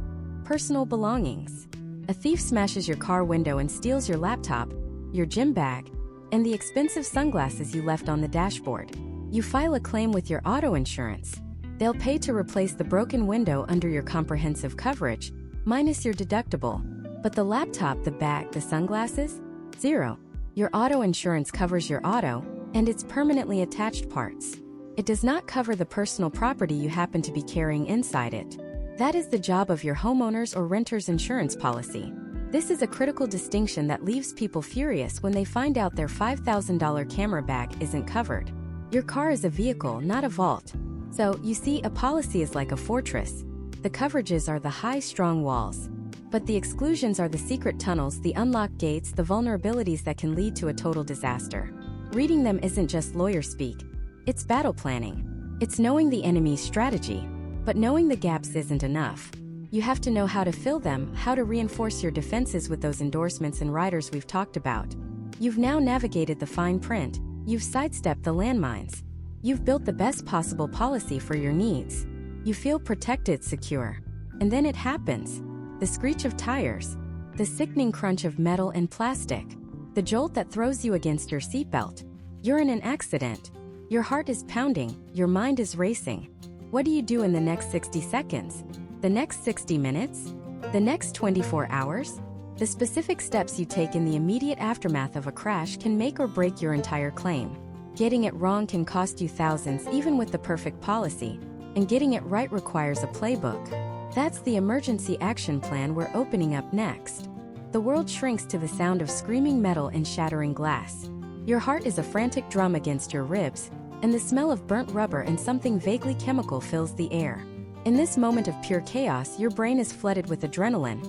personal belongings. A thief smashes your car window and steals your laptop, your gym bag, and the expensive sunglasses you left on the dashboard. You file a claim with your auto insurance. They'll pay to replace the broken window under your comprehensive coverage, minus your deductible. But the laptop, the bag, the sunglasses? Zero. Your auto insurance covers your auto and its permanently attached parts. It does not cover the personal property you happen to be carrying inside it. That is the job of your homeowner's or renter's insurance policy. This is a critical distinction that leaves people furious when they find out their $5,000 camera bag isn't covered. Your car is a vehicle, not a vault. So, you see, a policy is like a fortress. The coverages are the high, strong walls. But the exclusions are the secret tunnels, the unlocked gates, the vulnerabilities that can lead to a total disaster. Reading them isn't just lawyer speak. It's battle planning. It's knowing the enemy's strategy. But knowing the gaps isn't enough. You have to know how to fill them, how to reinforce your defenses with those endorsements and riders we've talked about. You've now navigated the fine print. You've sidestepped the landmines. You've built the best possible policy for your needs. You feel protected, secure. And then it happens. The screech of tires. The sickening crunch of metal and plastic. The jolt that throws you against your seatbelt. You're in an accident. Your heart is pounding. Your mind is racing. What do you do in the next 60 seconds? The next 60 minutes? The next 24 hours? The specific steps you take in the immediate aftermath of a crash can make or break your entire claim. Getting it wrong can cost you thousands even with the perfect policy, and getting it right requires a playbook. That's the emergency action plan we're opening up next. The world shrinks to the sound of screaming metal and shattering glass. Your heart is a frantic drum against your ribs, and the smell of burnt rubber and something vaguely chemical fills the air. In this moment of pure chaos, your brain is flooded with adrenaline,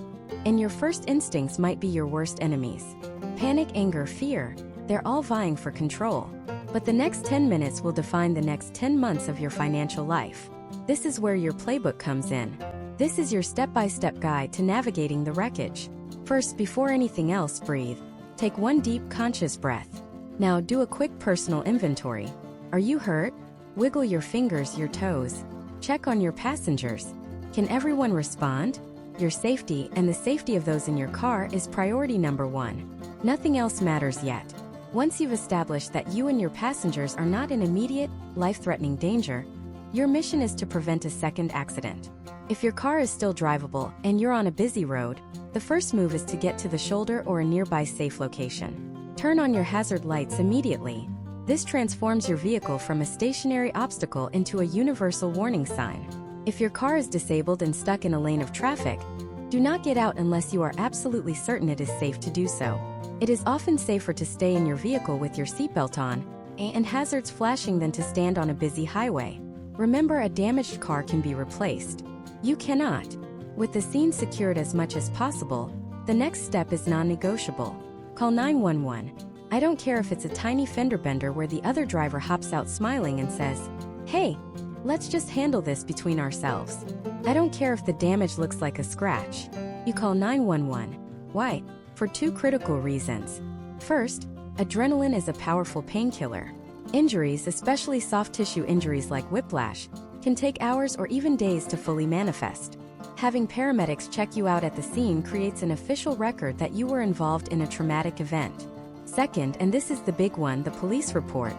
and your first instincts might be your worst enemies. Panic, anger, fear, they're all vying for control. But the next 10 minutes will define the next 10 months of your financial life. This is where your playbook comes in. This is your step-by-step guide to navigating the wreckage. First, before anything else, breathe. Take one deep, conscious breath. Now do a quick personal inventory. Are you hurt? Wiggle your fingers, your toes. Check on your passengers. Can everyone respond? Your safety and the safety of those in your car is priority number one. Nothing else matters yet. Once you've established that you and your passengers are not in immediate, life-threatening danger, your mission is to prevent a second accident. If your car is still drivable and you're on a busy road, the first move is to get to the shoulder or a nearby safe location. Turn on your hazard lights immediately. This transforms your vehicle from a stationary obstacle into a universal warning sign. If your car is disabled and stuck in a lane of traffic, do not get out unless you are absolutely certain it is safe to do so. It is often safer to stay in your vehicle with your seatbelt on and hazards flashing than to stand on a busy highway. Remember, a damaged car can be replaced. You cannot. With the scene secured as much as possible, the next step is non-negotiable. Call 911. I don't care if it's a tiny fender bender where the other driver hops out smiling and says, "Hey, let's just handle this between ourselves." I don't care if the damage looks like a scratch. You call 911. Why? For two critical reasons. First, adrenaline is a powerful painkiller. Injuries, especially soft tissue injuries like whiplash, can take hours or even days to fully manifest. Having paramedics check you out at the scene creates an official record that you were involved in a traumatic event. Second, and this is the big one, the police report.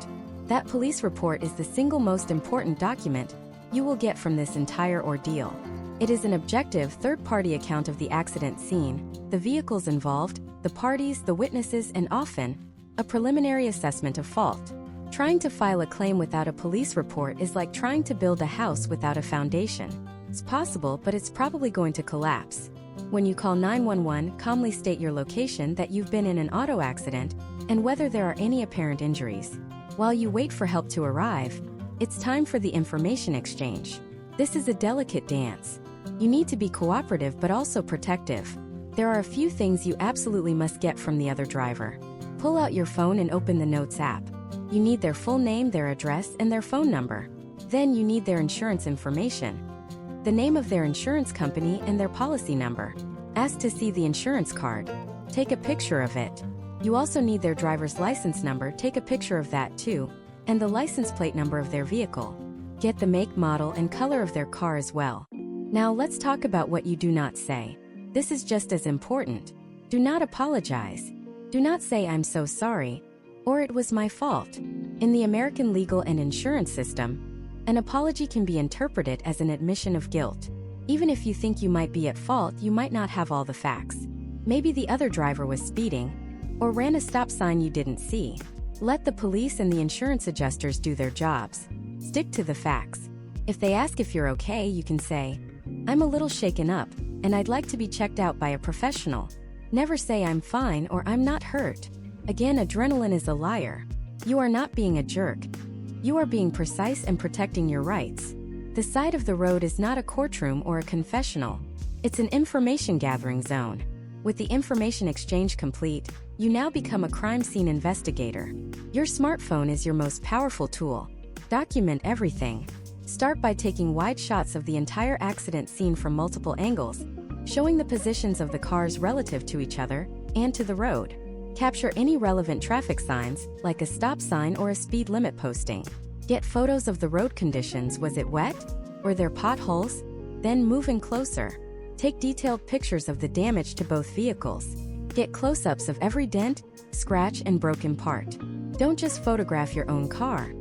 That police report is the single most important document you will get from this entire ordeal. It is an objective, third-party account of the accident scene, the vehicles involved, the parties, the witnesses, and often, a preliminary assessment of fault. Trying to file a claim without a police report is like trying to build a house without a foundation. It's possible, but it's probably going to collapse. When you call 911, calmly state your location, that you've been in an auto accident, and whether there are any apparent injuries. While you wait for help to arrive, it's time for the information exchange. This is a delicate dance. You need to be cooperative but also protective. There are a few things you absolutely must get from the other driver. Pull out your phone and open the Notes app. You need their full name, their address, and their phone number. Then you need their insurance information, the name of their insurance company and their policy number. Ask to see the insurance card. Take a picture of it. You also need their driver's license number. Take a picture of that too, and the license plate number of their vehicle. Get the make, model, and color of their car as well. Now let's talk about what you do not say. This is just as important. Do not apologize. Do not say "I'm so sorry," or "it was my fault." In the American legal and insurance system, an apology can be interpreted as an admission of guilt. Even if you think you might be at fault, you might not have all the facts. Maybe the other driver was speeding, or ran a stop sign you didn't see. Let the police and the insurance adjusters do their jobs. Stick to the facts. If they ask if you're okay, you can say, "I'm a little shaken up, and I'd like to be checked out by a professional." Never say "I'm fine" or "I'm not hurt." Again, adrenaline is a liar. You are not being a jerk. You are being precise and protecting your rights. The side of the road is not a courtroom or a confessional. It's an information gathering zone. With the information exchange complete, you now become a crime scene investigator. Your smartphone is your most powerful tool. Document everything. Start by taking wide shots of the entire accident scene from multiple angles, showing the positions of the cars relative to each other and to the road. Capture any relevant traffic signs, like a stop sign or a speed limit posting. Get photos of the road conditions. Was it wet? Were there potholes? Then move in closer. Take detailed pictures of the damage to both vehicles. Get close-ups of every dent, scratch, and broken part. Don't just photograph your own car.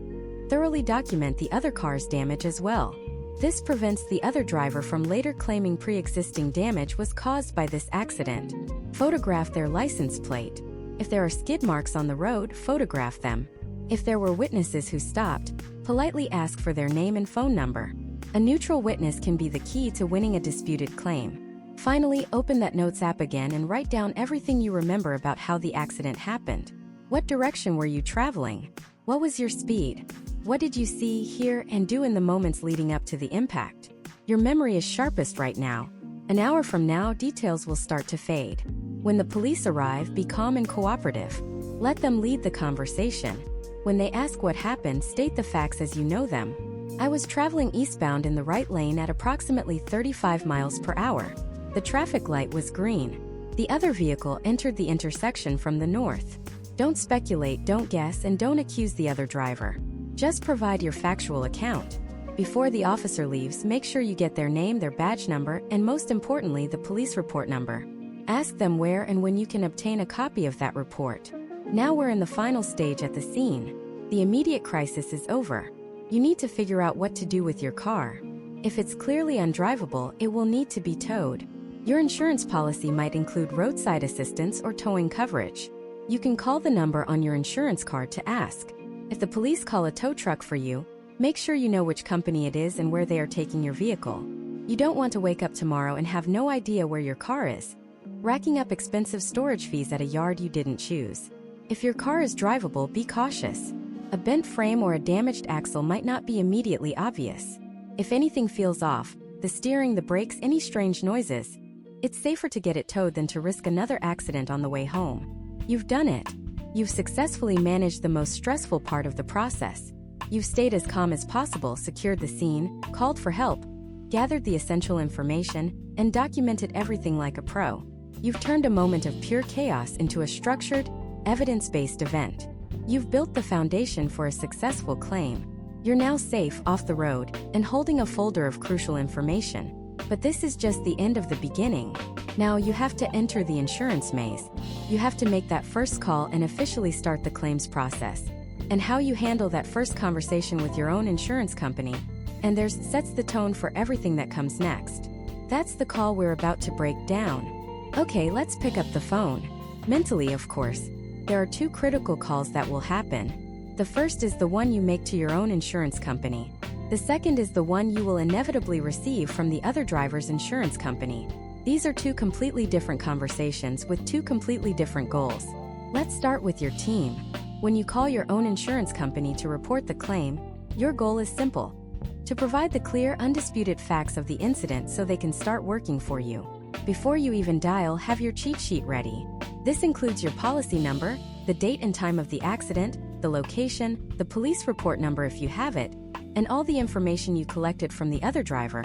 Thoroughly document the other car's damage as well. This prevents the other driver from later claiming pre-existing damage was caused by this accident. Photograph their license plate. If there are skid marks on the road, photograph them. If there were witnesses who stopped, politely ask for their name and phone number. A neutral witness can be the key to winning a disputed claim. Finally, open that Notes app again and write down everything you remember about how the accident happened. What direction were you traveling? What was your speed? What did you see, hear, and do in the moments leading up to the impact? Your memory is sharpest right now. An hour from now, details will start to fade. When the police arrive, be calm and cooperative. Let them lead the conversation. When they ask what happened, state the facts as you know them. I was traveling eastbound in the right lane at approximately 35 miles per hour. The traffic light was green. The other vehicle entered the intersection from the north. Don't speculate, don't guess, and don't accuse the other driver. Just provide your factual account. Before the officer leaves, make sure you get their name, their badge number, and most importantly, the police report number. Ask them where and when you can obtain a copy of that report. Now we're in the final stage at the scene. The immediate crisis is over. You need to figure out what to do with your car. If it's clearly undrivable, it will need to be towed. Your insurance policy might include roadside assistance or towing coverage. You can call the number on your insurance card to ask. If the police call a tow truck for you, make sure you know which company it is and where they are taking your vehicle. You don't want to wake up tomorrow and have no idea where your car is, racking up expensive storage fees at a yard you didn't choose. If your car is drivable, be cautious. A bent frame or a damaged axle might not be immediately obvious. If anything feels off, the steering, the brakes, any strange noises, it's safer to get it towed than to risk another accident on the way home. You've done it. You've successfully managed the most stressful part of the process. You've stayed as calm as possible, secured the scene, called for help, gathered the essential information, and documented everything like a pro. You've turned a moment of pure chaos into a structured, evidence-based event. You've built the foundation for a successful claim. You're now safe off the road and holding a folder of crucial information. But this is just the end of the beginning. Now you have to enter the insurance maze. You have to make that first call and officially start the claims process. And how you handle that first conversation with your own insurance company, and sets the tone for everything that comes next. That's the call we're about to break down. Okay, let's pick up the phone. Mentally, of course. There are two critical calls that will happen. The first is the one you make to your own insurance company. The second is the one you will inevitably receive from the other driver's insurance company. These are two completely different conversations with two completely different goals. Let's start with your team. When you call your own insurance company to report the claim, your goal is simple: to provide the clear, undisputed facts of the incident so they can start working for you. Before you even dial, have your cheat sheet ready. This includes your policy number, the date and time of the accident, the location, the police report number if you have it, and all the information you collected from the other driver: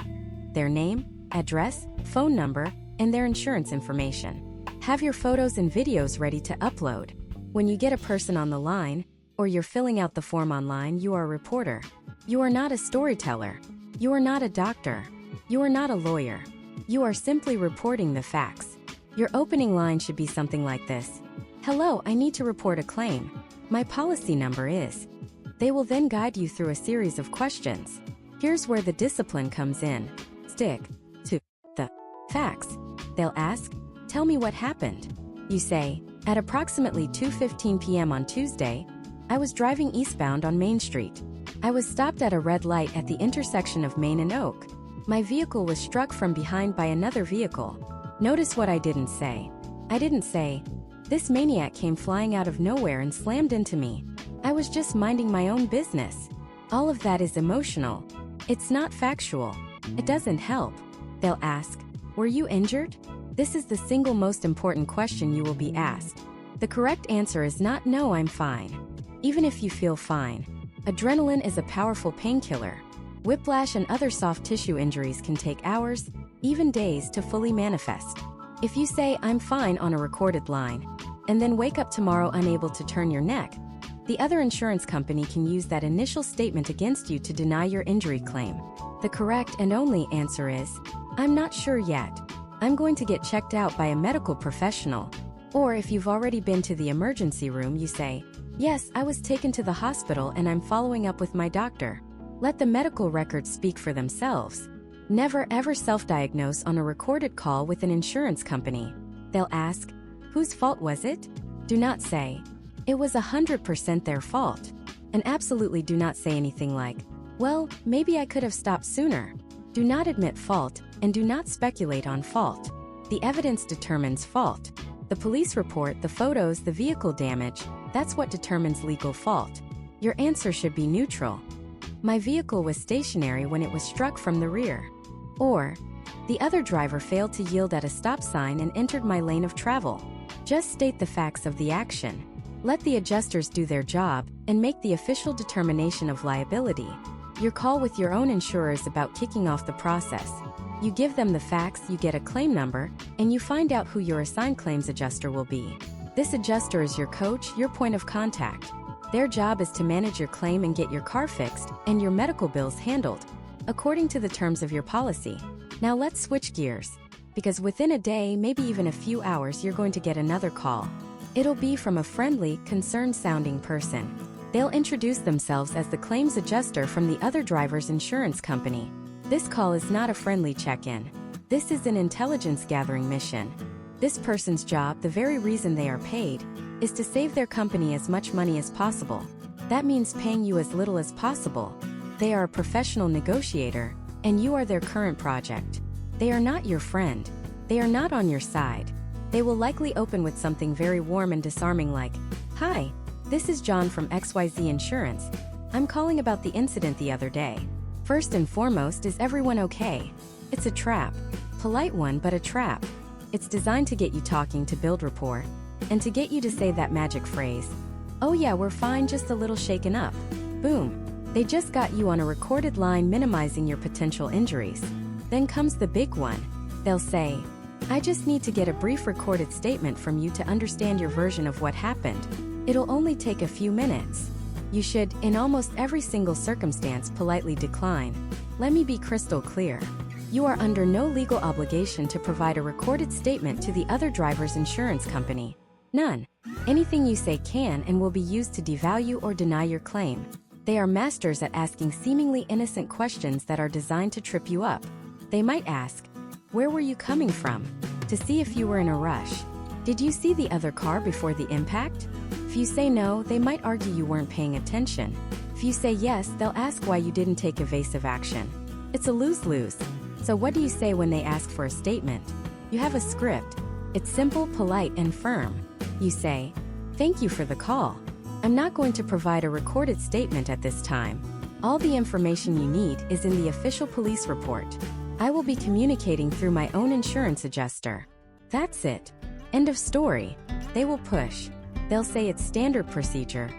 their name, address, phone number, and their insurance information. Have your photos and videos ready to upload. When you get a person on the line, or you're filling out the form online, you are a reporter. You are not a storyteller. You are not a doctor. You are not a lawyer. You are simply reporting the facts. Your opening line should be something like this: "Hello, I need to report a claim. My policy number is..." They will then guide you through a series of questions. Here's where the discipline comes in. Stick to the facts. They'll ask, "Tell me what happened." You say, "At approximately 2:15 p.m. on Tuesday, I was driving eastbound on Main Street. I was stopped at a red light at the intersection of Main and Oak. My vehicle was struck from behind by another vehicle." Notice what I didn't say. I didn't say, "This maniac came flying out of nowhere and slammed into me. I was just minding my own business." All of that is emotional. It's not factual. It doesn't help. They'll ask, "Were you injured?" This is the single most important question you will be asked. The correct answer is not "No, I'm fine." Even if you feel fine. Adrenaline is a powerful painkiller. Whiplash and other soft tissue injuries can take hours, even days, to fully manifest. If you say "I'm fine" on a recorded line, and then wake up tomorrow unable to turn your neck, the other insurance company can use that initial statement against you to deny your injury claim. The correct and only answer is, "I'm not sure yet. I'm going to get checked out by a medical professional." Or if you've already been to the emergency room, you say, "Yes, I was taken to the hospital and I'm following up with my doctor." Let the medical records speak for themselves. Never ever self-diagnose on a recorded call with an insurance company. They'll ask, "Whose fault was it?" Do not say, "It was 100% their fault." And absolutely do not say anything like, Well, maybe I could have stopped sooner. Do not admit fault, and do not speculate on fault. The evidence determines fault. The police report, the photos, the vehicle damage, that's what determines legal fault. Your answer should be neutral. My vehicle was stationary when it was struck from the rear. Or, the other driver failed to yield at a stop sign and entered my lane of travel. Just state the facts of the action. Let the adjusters do their job and make the official determination of liability. Your call with your own insurer is about kicking off the process. You give them the facts, you get a claim number, and you find out who your assigned claims adjuster will be. This adjuster is your coach, your point of contact. Their job is to manage your claim and get your car fixed and your medical bills handled, according to the terms of your policy. Now let's switch gears, because within a day, maybe even a few hours, you're going to get another call. It'll be from a friendly, concerned-sounding person. They'll introduce themselves as the claims adjuster from the other driver's insurance company. This call is not a friendly check-in. This is an intelligence-gathering mission. This person's job, the very reason they are paid, is to save their company as much money as possible. That means paying you as little as possible. They are a professional negotiator, and you are their current project. They are not your friend. They are not on your side. They will likely open with something very warm and disarming like, "Hi, this is John from XYZ Insurance. I'm calling about the incident the other day. First and foremost, is everyone okay? It's a trap. Polite one, but a trap. It's designed to get you talking, to build rapport, and to get you to say that magic phrase, 'Oh yeah, we're fine, just a little shaken up.' Boom. They just got you on a recorded line, minimizing your potential injuries. Then comes the big one. They'll say, 'I just need to get a brief recorded statement from you to understand your version of what happened. It'll only take a few minutes.' You should, in almost every single circumstance, politely decline. Let me be crystal clear. You are under no legal obligation to provide a recorded statement to the other driver's insurance company. None. Anything you say can and will be used to devalue or deny your claim. They are masters at asking seemingly innocent questions that are designed to trip you up. They might ask, 'Where were you coming from?' to see if you were in a rush. 'Did you see the other car before the impact?' If you say no, they might argue you weren't paying attention. If you say yes, they'll ask why you didn't take evasive action. It's a lose-lose. So what do you say when they ask for a statement? You have a script. It's simple, polite, and firm. You say, 'Thank you for the call. I'm not going to provide a recorded statement at this time. All the information you need is in the official police report. I will be communicating through my own insurance adjuster.' That's it. End of story. They will push. They'll say it's standard procedure,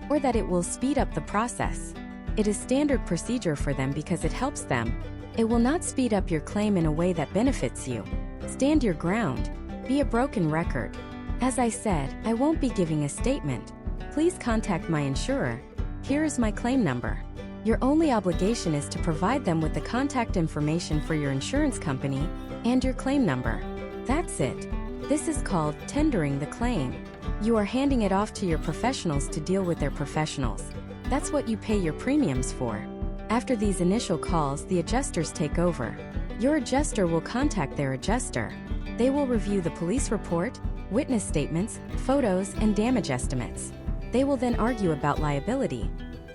or that it will speed up the process. It is standard procedure for them because it helps them. It will not speed up your claim in a way that benefits you. Stand your ground. Be a broken record. As I said, I won't be giving a statement. Please contact my insurer. Here is my claim number. Your only obligation is to provide them with the contact information for your insurance company and your claim number. That's it. This is called tendering the claim. You are handing it off to your professionals to deal with their professionals. That's what you pay your premiums for. After these initial calls, the adjusters take over. Your adjuster will contact their adjuster. They will review the police report, witness statements, photos, and damage estimates. They will then argue about liability,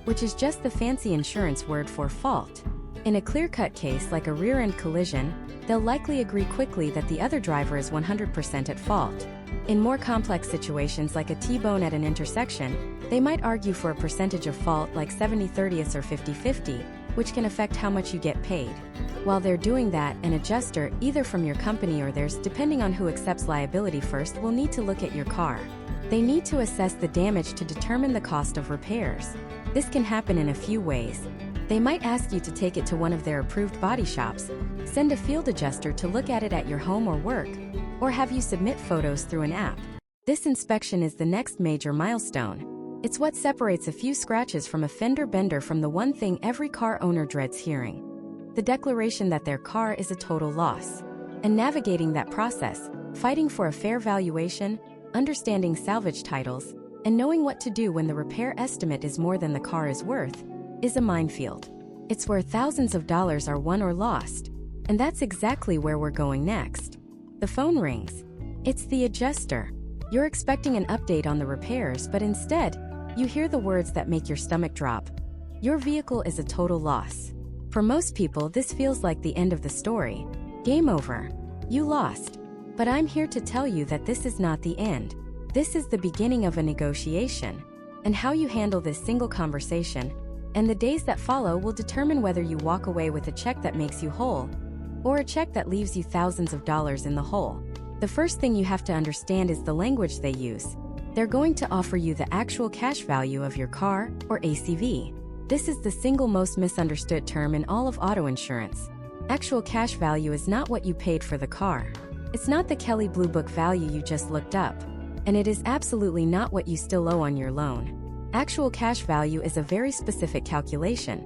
which is just the fancy insurance word for fault. In a clear-cut case like a rear-end collision, they'll likely agree quickly that the other driver is 100% at fault. In more complex situations like a T-bone at an intersection, they might argue for a percentage of fault like 70/30 or 50/50, which can affect how much you get paid. While they're doing that, an adjuster, either from your company or theirs, depending on who accepts liability first, will need to look at your car. They need to assess the damage to determine the cost of repairs. This can happen in a few ways. They might ask you to take it to one of their approved body shops, send a field adjuster to look at it at your home or work, or have you submit photos through an app. This inspection is the next major milestone. It's what separates a few scratches from a fender bender from the one thing every car owner dreads hearing: the declaration that their car is a total loss. And navigating that process, fighting for a fair valuation, understanding salvage titles, and knowing what to do when the repair estimate is more than the car is worth, is a minefield. It's where thousands of dollars are won or lost. And that's exactly where we're going next. The phone rings. It's the adjuster. You're expecting an update on the repairs, but instead, you hear the words that make your stomach drop. Your vehicle is a total loss. For most people, this feels like the end of the story. Game over. You lost. But I'm here to tell you that this is not the end. This is the beginning of a negotiation. And how you handle this single conversation and the days that follow will determine whether you walk away with a check that makes you whole or a check that leaves you thousands of dollars in the hole. The first thing you have to understand is the language they use. They're going to offer you the actual cash value of your car, or ACV. This is the single most misunderstood term in all of auto insurance. Actual cash value is not what you paid for the car. It's not the Kelley Blue Book value you just looked up. And it is absolutely not what you still owe on your loan. Actual cash value is a very specific calculation.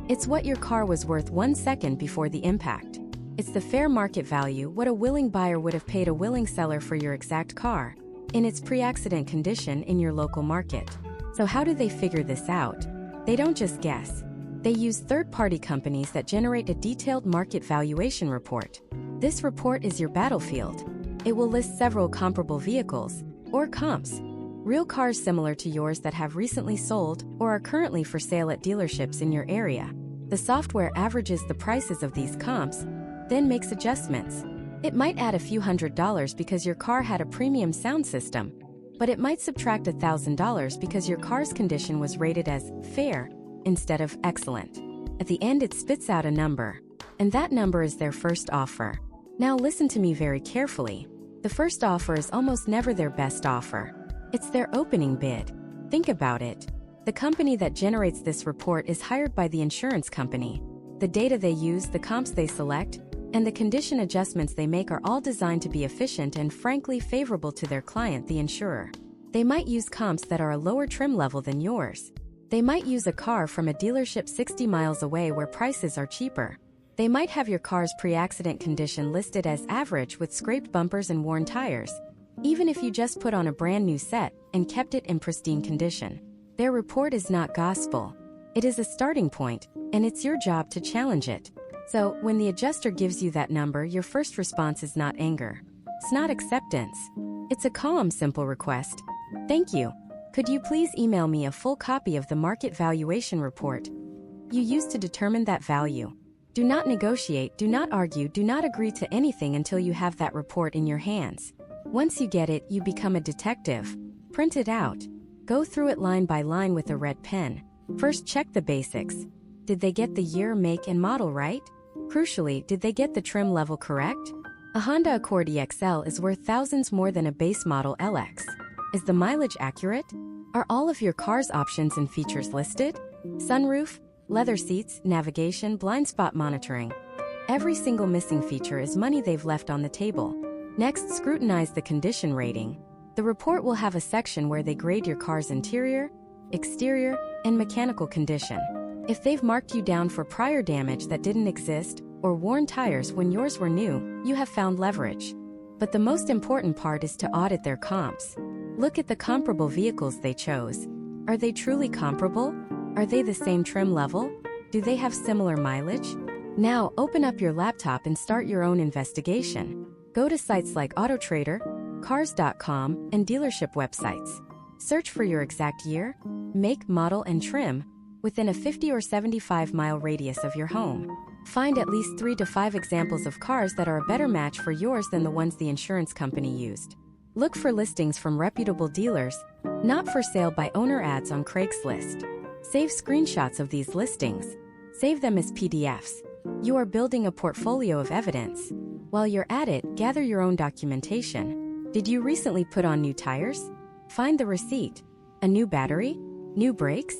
It's what your car was worth 1 second before the impact. It's the fair market value, what a willing buyer would have paid a willing seller for your exact car, in its pre-accident condition in your local market. So how do they figure this out? They don't just guess. They use third-party companies that generate a detailed market valuation report. This report is your battlefield. It will list several comparable vehicles, or comps, real cars similar to yours that have recently sold or are currently for sale at dealerships in your area. The software averages the prices of these comps, then makes adjustments. It might add a few $100s because your car had a premium sound system, but it might subtract $1,000 because your car's condition was rated as fair instead of excellent. At the end, it spits out a number, and that number is their first offer. Now listen to me very carefully. The first offer is almost never their best offer. It's their opening bid. Think about it. The company that generates this report is hired by the insurance company. The data they use, the comps they select, and the condition adjustments they make are all designed to be efficient and frankly favorable to their client, the insurer. They might use comps that are a lower trim level than yours. They might use a car from a dealership 60 miles away where prices are cheaper. They might have your car's pre-accident condition listed as average with scraped bumpers and worn tires, even if you just put on a brand new set and kept it in pristine condition. Their report is not gospel. It is a starting point, and it's your job to challenge it. So, when the adjuster gives you that number, your first response is not anger. It's not acceptance. It's a calm, simple request. Thank you. Could you please email me a full copy of the market valuation report you used to determine that value? Do not negotiate, do not argue, do not agree to anything until you have that report in your hands. Once you get it, you become a detective. Print it out. Go through it line by line with a red pen. First, check the basics. Did they get the year, make, and model right? Crucially, did they get the trim level correct? A Honda Accord EXL is worth thousands more than a base model LX. Is the mileage accurate? Are all of your car's options and features listed? Sunroof, leather seats, navigation, blind spot monitoring. Every single missing feature is money they've left on the table. Next, scrutinize the condition rating. The report will have a section where they grade your car's interior, exterior, and mechanical condition. If they've marked you down for prior damage that didn't exist, or worn tires when yours were new, you have found leverage. But the most important part is to audit their comps. Look at the comparable vehicles they chose. Are they truly comparable? Are they the same trim level? Do they have similar mileage? Now, open up your laptop and start your own investigation. Go to sites like AutoTrader, Cars.com, and dealership websites. Search for your exact year, make, model, and trim within a 50 or 75-mile radius of your home. Find at least 3 to 5 examples of cars that are a better match for yours than the ones the insurance company used. Look for listings from reputable dealers, not for sale by owner ads on Craigslist. Save screenshots of these listings. Save them as PDFs. You are building a portfolio of evidence. While you're at it, gather your own documentation. Did you recently put on new tires? Find the receipt. A new battery? New brakes?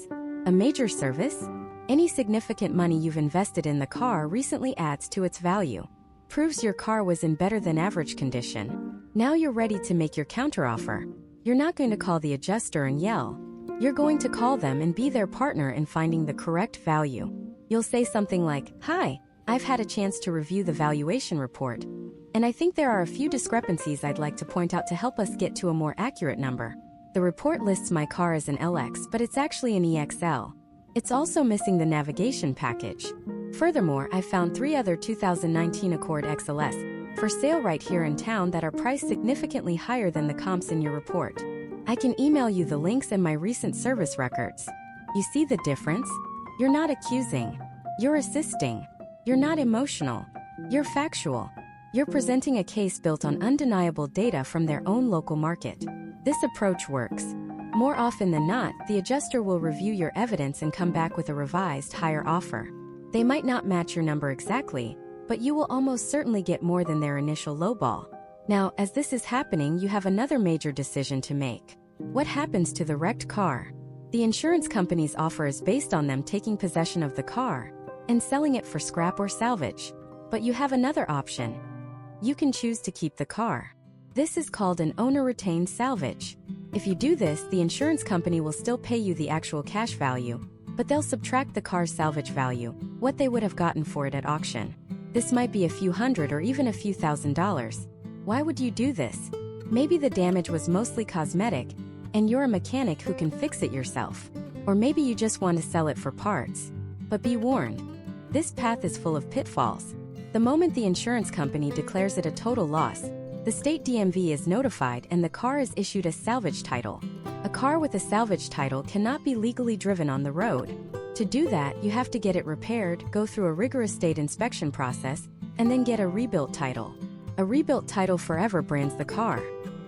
A major service? Any significant money you've invested in the car recently adds to its value. Proves your car was in better than average condition. Now you're ready to make your counteroffer. You're not going to call the adjuster and yell. You're going to call them and be their partner in finding the correct value. You'll say something like, "Hi, I've had a chance to review the valuation report, and I think there are a few discrepancies I'd like to point out to help us get to a more accurate number. The report lists my car as an LX, but it's actually an EXL. It's also missing the navigation package. Furthermore, I found 3 other 2019 Accord XLS for sale right here in town that are priced significantly higher than the comps in your report. I can email you the links and my recent service records. You see the difference? You're not accusing. You're assisting. You're not emotional. You're factual. You're presenting a case built on undeniable data from their own local market. This approach works. More often than not, the adjuster will review your evidence and come back with a revised, higher offer. They might not match your number exactly, but you will almost certainly get more than their initial lowball. Now, as this is happening, you have another major decision to make. What happens to the wrecked car? The insurance company's offer is based on them taking possession of the car and selling it for scrap or salvage. But you have another option. You can choose to keep the car. This is called an owner-retained salvage. If you do this, the insurance company will still pay you the actual cash value, but they'll subtract the car's salvage value, what they would have gotten for it at auction. This might be a few hundred or even a few $1,000s. Why would you do this? Maybe the damage was mostly cosmetic, and you're a mechanic who can fix it yourself. Or maybe you just want to sell it for parts. But be warned, this path is full of pitfalls. The moment the insurance company declares it a total loss, the state DMV is notified and the car is issued a salvage title. A car with a salvage title cannot be legally driven on the road. To do that, you have to get it repaired, go through a rigorous state inspection process, and then get a rebuilt title. A rebuilt title forever brands the car.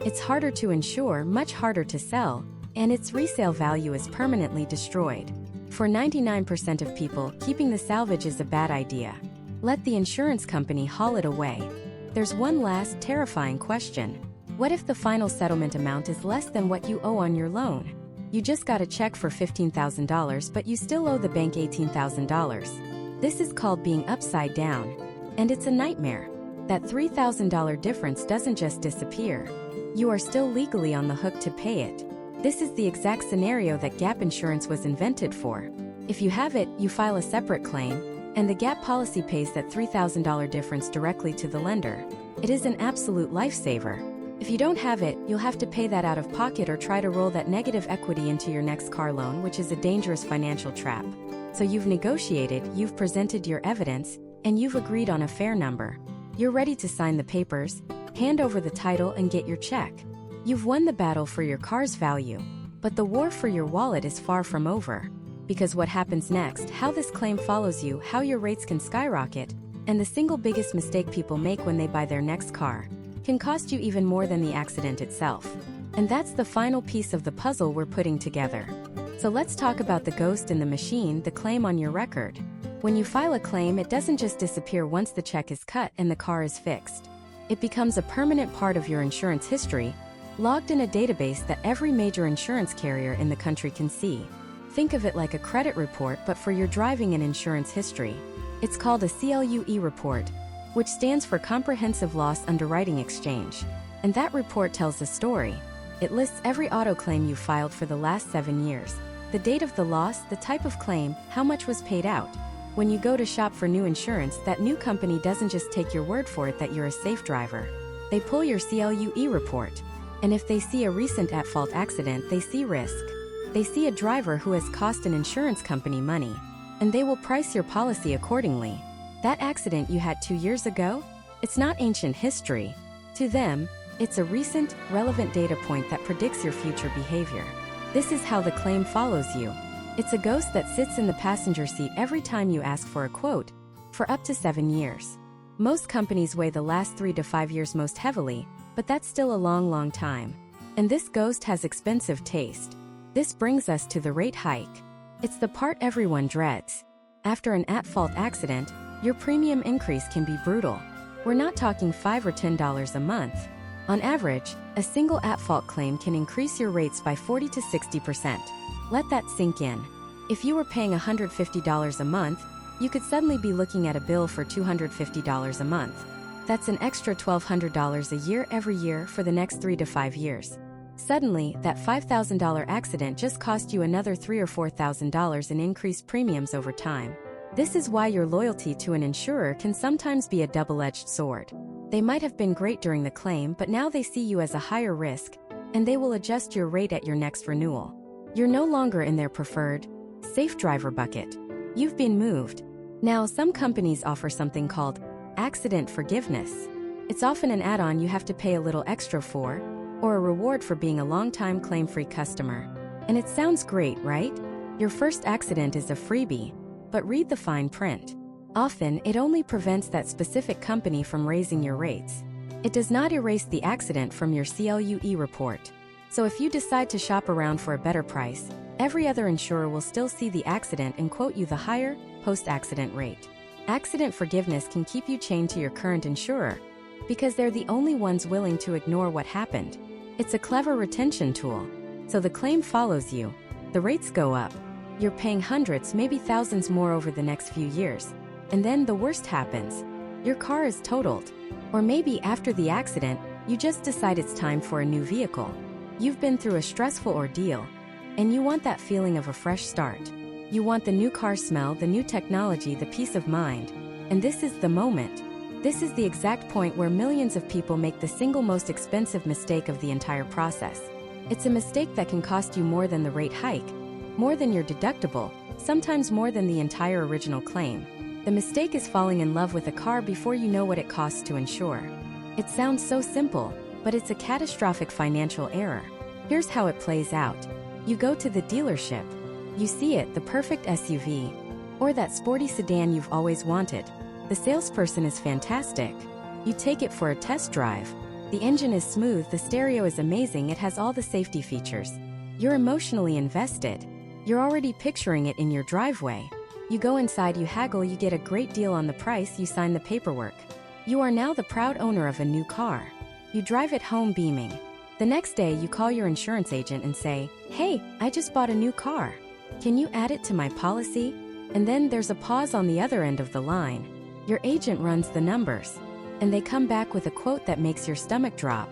It's harder to insure, much harder to sell, and its resale value is permanently destroyed. For 99% of people, keeping the salvage is a bad idea. Let the insurance company haul it away. There's one last terrifying question. What if the final settlement amount is less than what you owe on your loan? You just got a check for $15,000, but you still owe the bank $18,000. This is called being upside down. And it's a nightmare. That $3,000 difference doesn't just disappear. You are still legally on the hook to pay it. This is the exact scenario that gap insurance was invented for. If you have it, you file a separate claim, and the gap policy pays that $3,000 difference directly to the lender. It is an absolute lifesaver. If you don't have it, you'll have to pay that out of pocket or try to roll that negative equity into your next car loan, which is a dangerous financial trap. So you've negotiated, you've presented your evidence, and you've agreed on a fair number. You're ready to sign the papers, hand over the title, and get your check. You've won the battle for your car's value, but the war for your wallet is far from over. Because what happens next, how this claim follows you, how your rates can skyrocket, and the single biggest mistake people make when they buy their next car, can cost you even more than the accident itself. And that's the final piece of the puzzle we're putting together. So let's talk about the ghost in the machine, the claim on your record. When you file a claim, it doesn't just disappear once the check is cut and the car is fixed. It becomes a permanent part of your insurance history, logged in a database that every major insurance carrier in the country can see. Think of it like a credit report, but for your driving and insurance history. It's called a CLUE report, which stands for Comprehensive Loss Underwriting Exchange. And that report tells the story. It lists every auto claim you filed for the last 7 years, the date of the loss, the type of claim, how much was paid out. When you go to shop for new insurance, that new company doesn't just take your word for it that you're a safe driver. They pull your CLUE report. And if they see a recent at-fault accident, they see risk. They see a driver who has cost an insurance company money, and they will price your policy accordingly. That accident you had 2 years ago? It's not ancient history. To them, it's a recent, relevant data point that predicts your future behavior. This is how the claim follows you. It's a ghost that sits in the passenger seat every time you ask for a quote, for up to 7 years. Most companies weigh the last 3 to 5 years most heavily, but that's still a long, long time. And this ghost has expensive taste. This brings us to the rate hike. It's the part everyone dreads. After an at-fault accident, your premium increase can be brutal. We're not talking $5 or $10 a month. On average, a single at-fault claim can increase your rates by 40 to 60%. Let that sink in. If you were paying $150 a month, you could suddenly be looking at a bill for $250 a month. That's an extra $1,200 a year every year for the next 3 to 5 years. Suddenly, that $5,000 accident just cost you another $3,000 or $4,000 in increased premiums over time. This is why your loyalty to an insurer can sometimes be a double-edged sword. They might have been great during the claim, but now they see you as a higher risk, and they will adjust your rate at your next renewal. You're no longer in their preferred, safe driver bucket. You've been moved. Now, some companies offer something called accident forgiveness. It's often an add-on you have to pay a little extra for, or a reward for being a long-time claim-free customer. And it sounds great, right? Your first accident is a freebie. but read the fine print. Often, it only prevents that specific company from raising your rates. It does not erase the accident from your CLUE report. So if you decide to shop around for a better price, every other insurer will still see the accident and quote you the higher, post-accident rate. Accident forgiveness can keep you chained to your current insurer, because they're the only ones willing to ignore what happened. It's a clever retention tool. So the claim follows you. The rates go up. You're paying hundreds, maybe thousands more over the next few years. And then the worst happens. Your car is totaled. Or maybe after the accident, you just decide it's time for a new vehicle. You've been through a stressful ordeal, and you want that feeling of a fresh start. You want the new car smell, the new technology, the peace of mind. And this is the moment. This is the exact point where millions of people make the single most expensive mistake of the entire process. It's a mistake that can cost you more than the rate hike, more than your deductible, sometimes more than the entire original claim. The mistake is falling in love with a car before you know what it costs to insure. It sounds so simple, but it's a catastrophic financial error. Here's how it plays out. You go to the dealership. You see it, the perfect SUV, or that sporty sedan you've always wanted. The salesperson is fantastic. You take it for a test drive. The engine is smooth, the stereo is amazing, it has all the safety features. You're emotionally invested. You're already picturing it in your driveway. You go inside, you haggle, you get a great deal on the price, you sign the paperwork. You are now the proud owner of a new car. You drive it home beaming. The next day you call your insurance agent and say, "Hey, I just bought a new car. Can you add it to my policy?" And then there's a pause on the other end of the line. Your agent runs the numbers, and they come back with a quote that makes your stomach drop.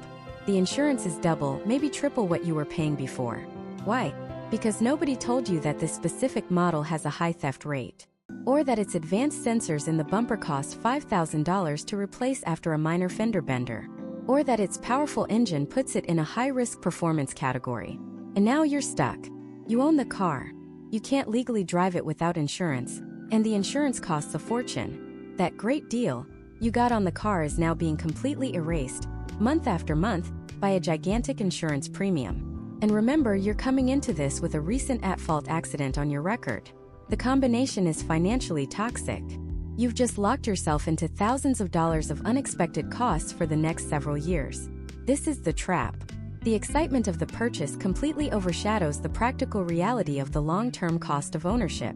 The insurance is double, maybe triple what you were paying before. Why? Because nobody told you that this specific model has a high theft rate, or that its advanced sensors in the bumper cost $5,000 to replace after a minor fender bender, or that its powerful engine puts it in a high-risk performance category. And now you're stuck. You own the car. You can't legally drive it without insurance, and the insurance costs a fortune. That great deal you got on the car is now being completely erased, month after month, by a gigantic insurance premium. And remember, you're coming into this with a recent at-fault accident on your record. The combination is financially toxic. You've just locked yourself into thousands of dollars of unexpected costs for the next several years. This is the trap. The excitement of the purchase completely overshadows the practical reality of the long-term cost of ownership.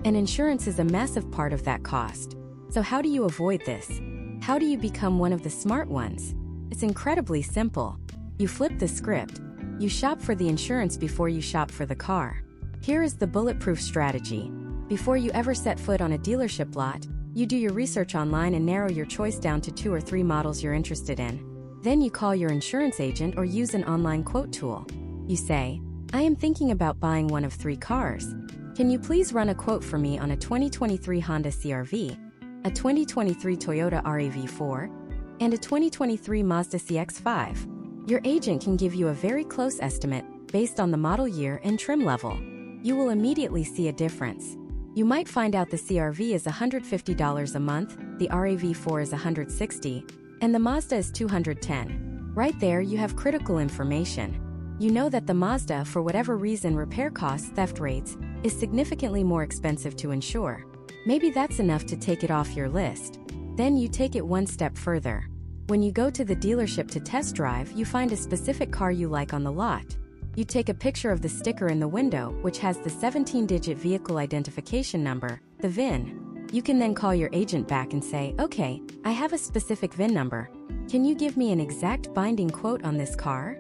And insurance is a massive part of that cost. So how do you avoid this? How do you become one of the smart ones? It's incredibly simple. You flip the script. You shop for the insurance before you shop for the car. Here is the bulletproof strategy. Before you ever set foot on a dealership lot, you do your research online and narrow your choice down to 2 or 3 models you're interested in. Then you call your insurance agent or use an online quote tool. You say, "I am thinking about buying one of 3 cars. Can you please run a quote for me on a 2023 Honda CR-V, a 2023 Toyota RAV4, and a 2023 Mazda CX-5? Your agent can give you a very close estimate based on the model year and trim level. You will immediately see a difference. You might find out the CR-V is $150 a month, the RAV4 is $160, and the Mazda is $210. Right there you have critical information. You know that the Mazda, for whatever reason, repair costs, theft rates, is significantly more expensive to insure. Maybe that's enough to take it off your list. Then you take it one step further. When you go to the dealership to test drive, you find a specific car you like on the lot. You take a picture of the sticker in the window, which has the 17-digit vehicle identification number, the VIN. You can then call your agent back and say, "Okay, I have a specific VIN number. Can you give me an exact binding quote on this car?"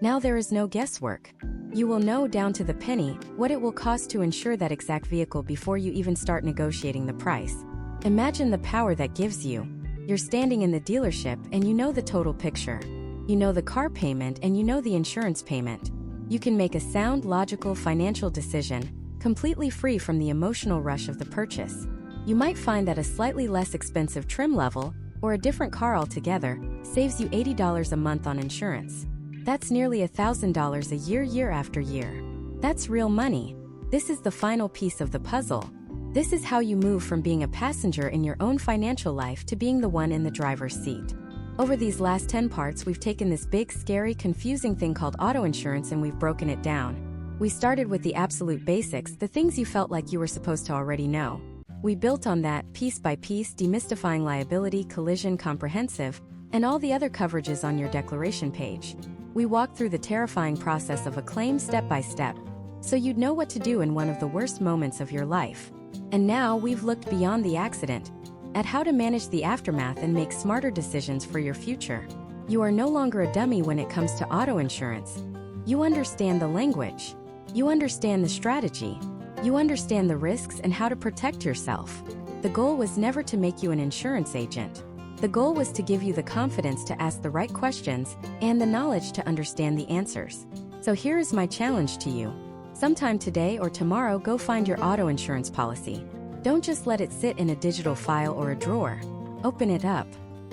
Now there is no guesswork. You will know down to the penny what it will cost to insure that exact vehicle before you even start negotiating the price. Imagine the power that gives you. You're standing in the dealership and you know the total picture. You know the car payment and you know the insurance payment. You can make a sound, logical financial decision, completely free from the emotional rush of the purchase. You might find that a slightly less expensive trim level, or a different car altogether, saves you $80 a month on insurance. That's nearly $1,000 a year after year. That's real money. This is the final piece of the puzzle. This is how you move from being a passenger in your own financial life to being the one in the driver's seat. Over these last 10 parts, we've taken this big, scary, confusing thing called auto insurance and we've broken it down. We started with the absolute basics, the things you felt like you were supposed to already know. We built on that, piece by piece, demystifying liability, collision, comprehensive, and all the other coverages on your declaration page. We walked through the terrifying process of a claim step by step, so you'd know what to do in one of the worst moments of your life. And now we've looked beyond the accident, at how to manage the aftermath and make smarter decisions for your future. You are no longer a dummy when it comes to auto insurance. You understand the language. You understand the strategy. You understand the risks and how to protect yourself. The goal was never to make you an insurance agent. The goal was to give you the confidence to ask the right questions and the knowledge to understand the answers. So here is my challenge to you. Sometime today or tomorrow, go find your auto insurance policy. Don't just let it sit in a digital file or a drawer. Open it up.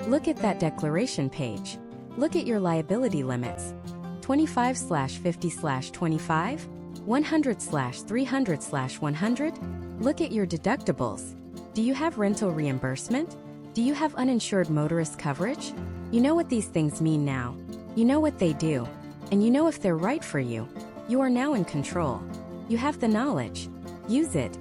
Look at that declaration page. Look at your liability limits. 25/50/25? 100/300/100? Look at your deductibles. Do you have rental reimbursement? Do you have uninsured motorist coverage? You know what these things mean now. You know what they do. And you know if they're right for you. You are now in control. You have the knowledge. Use it.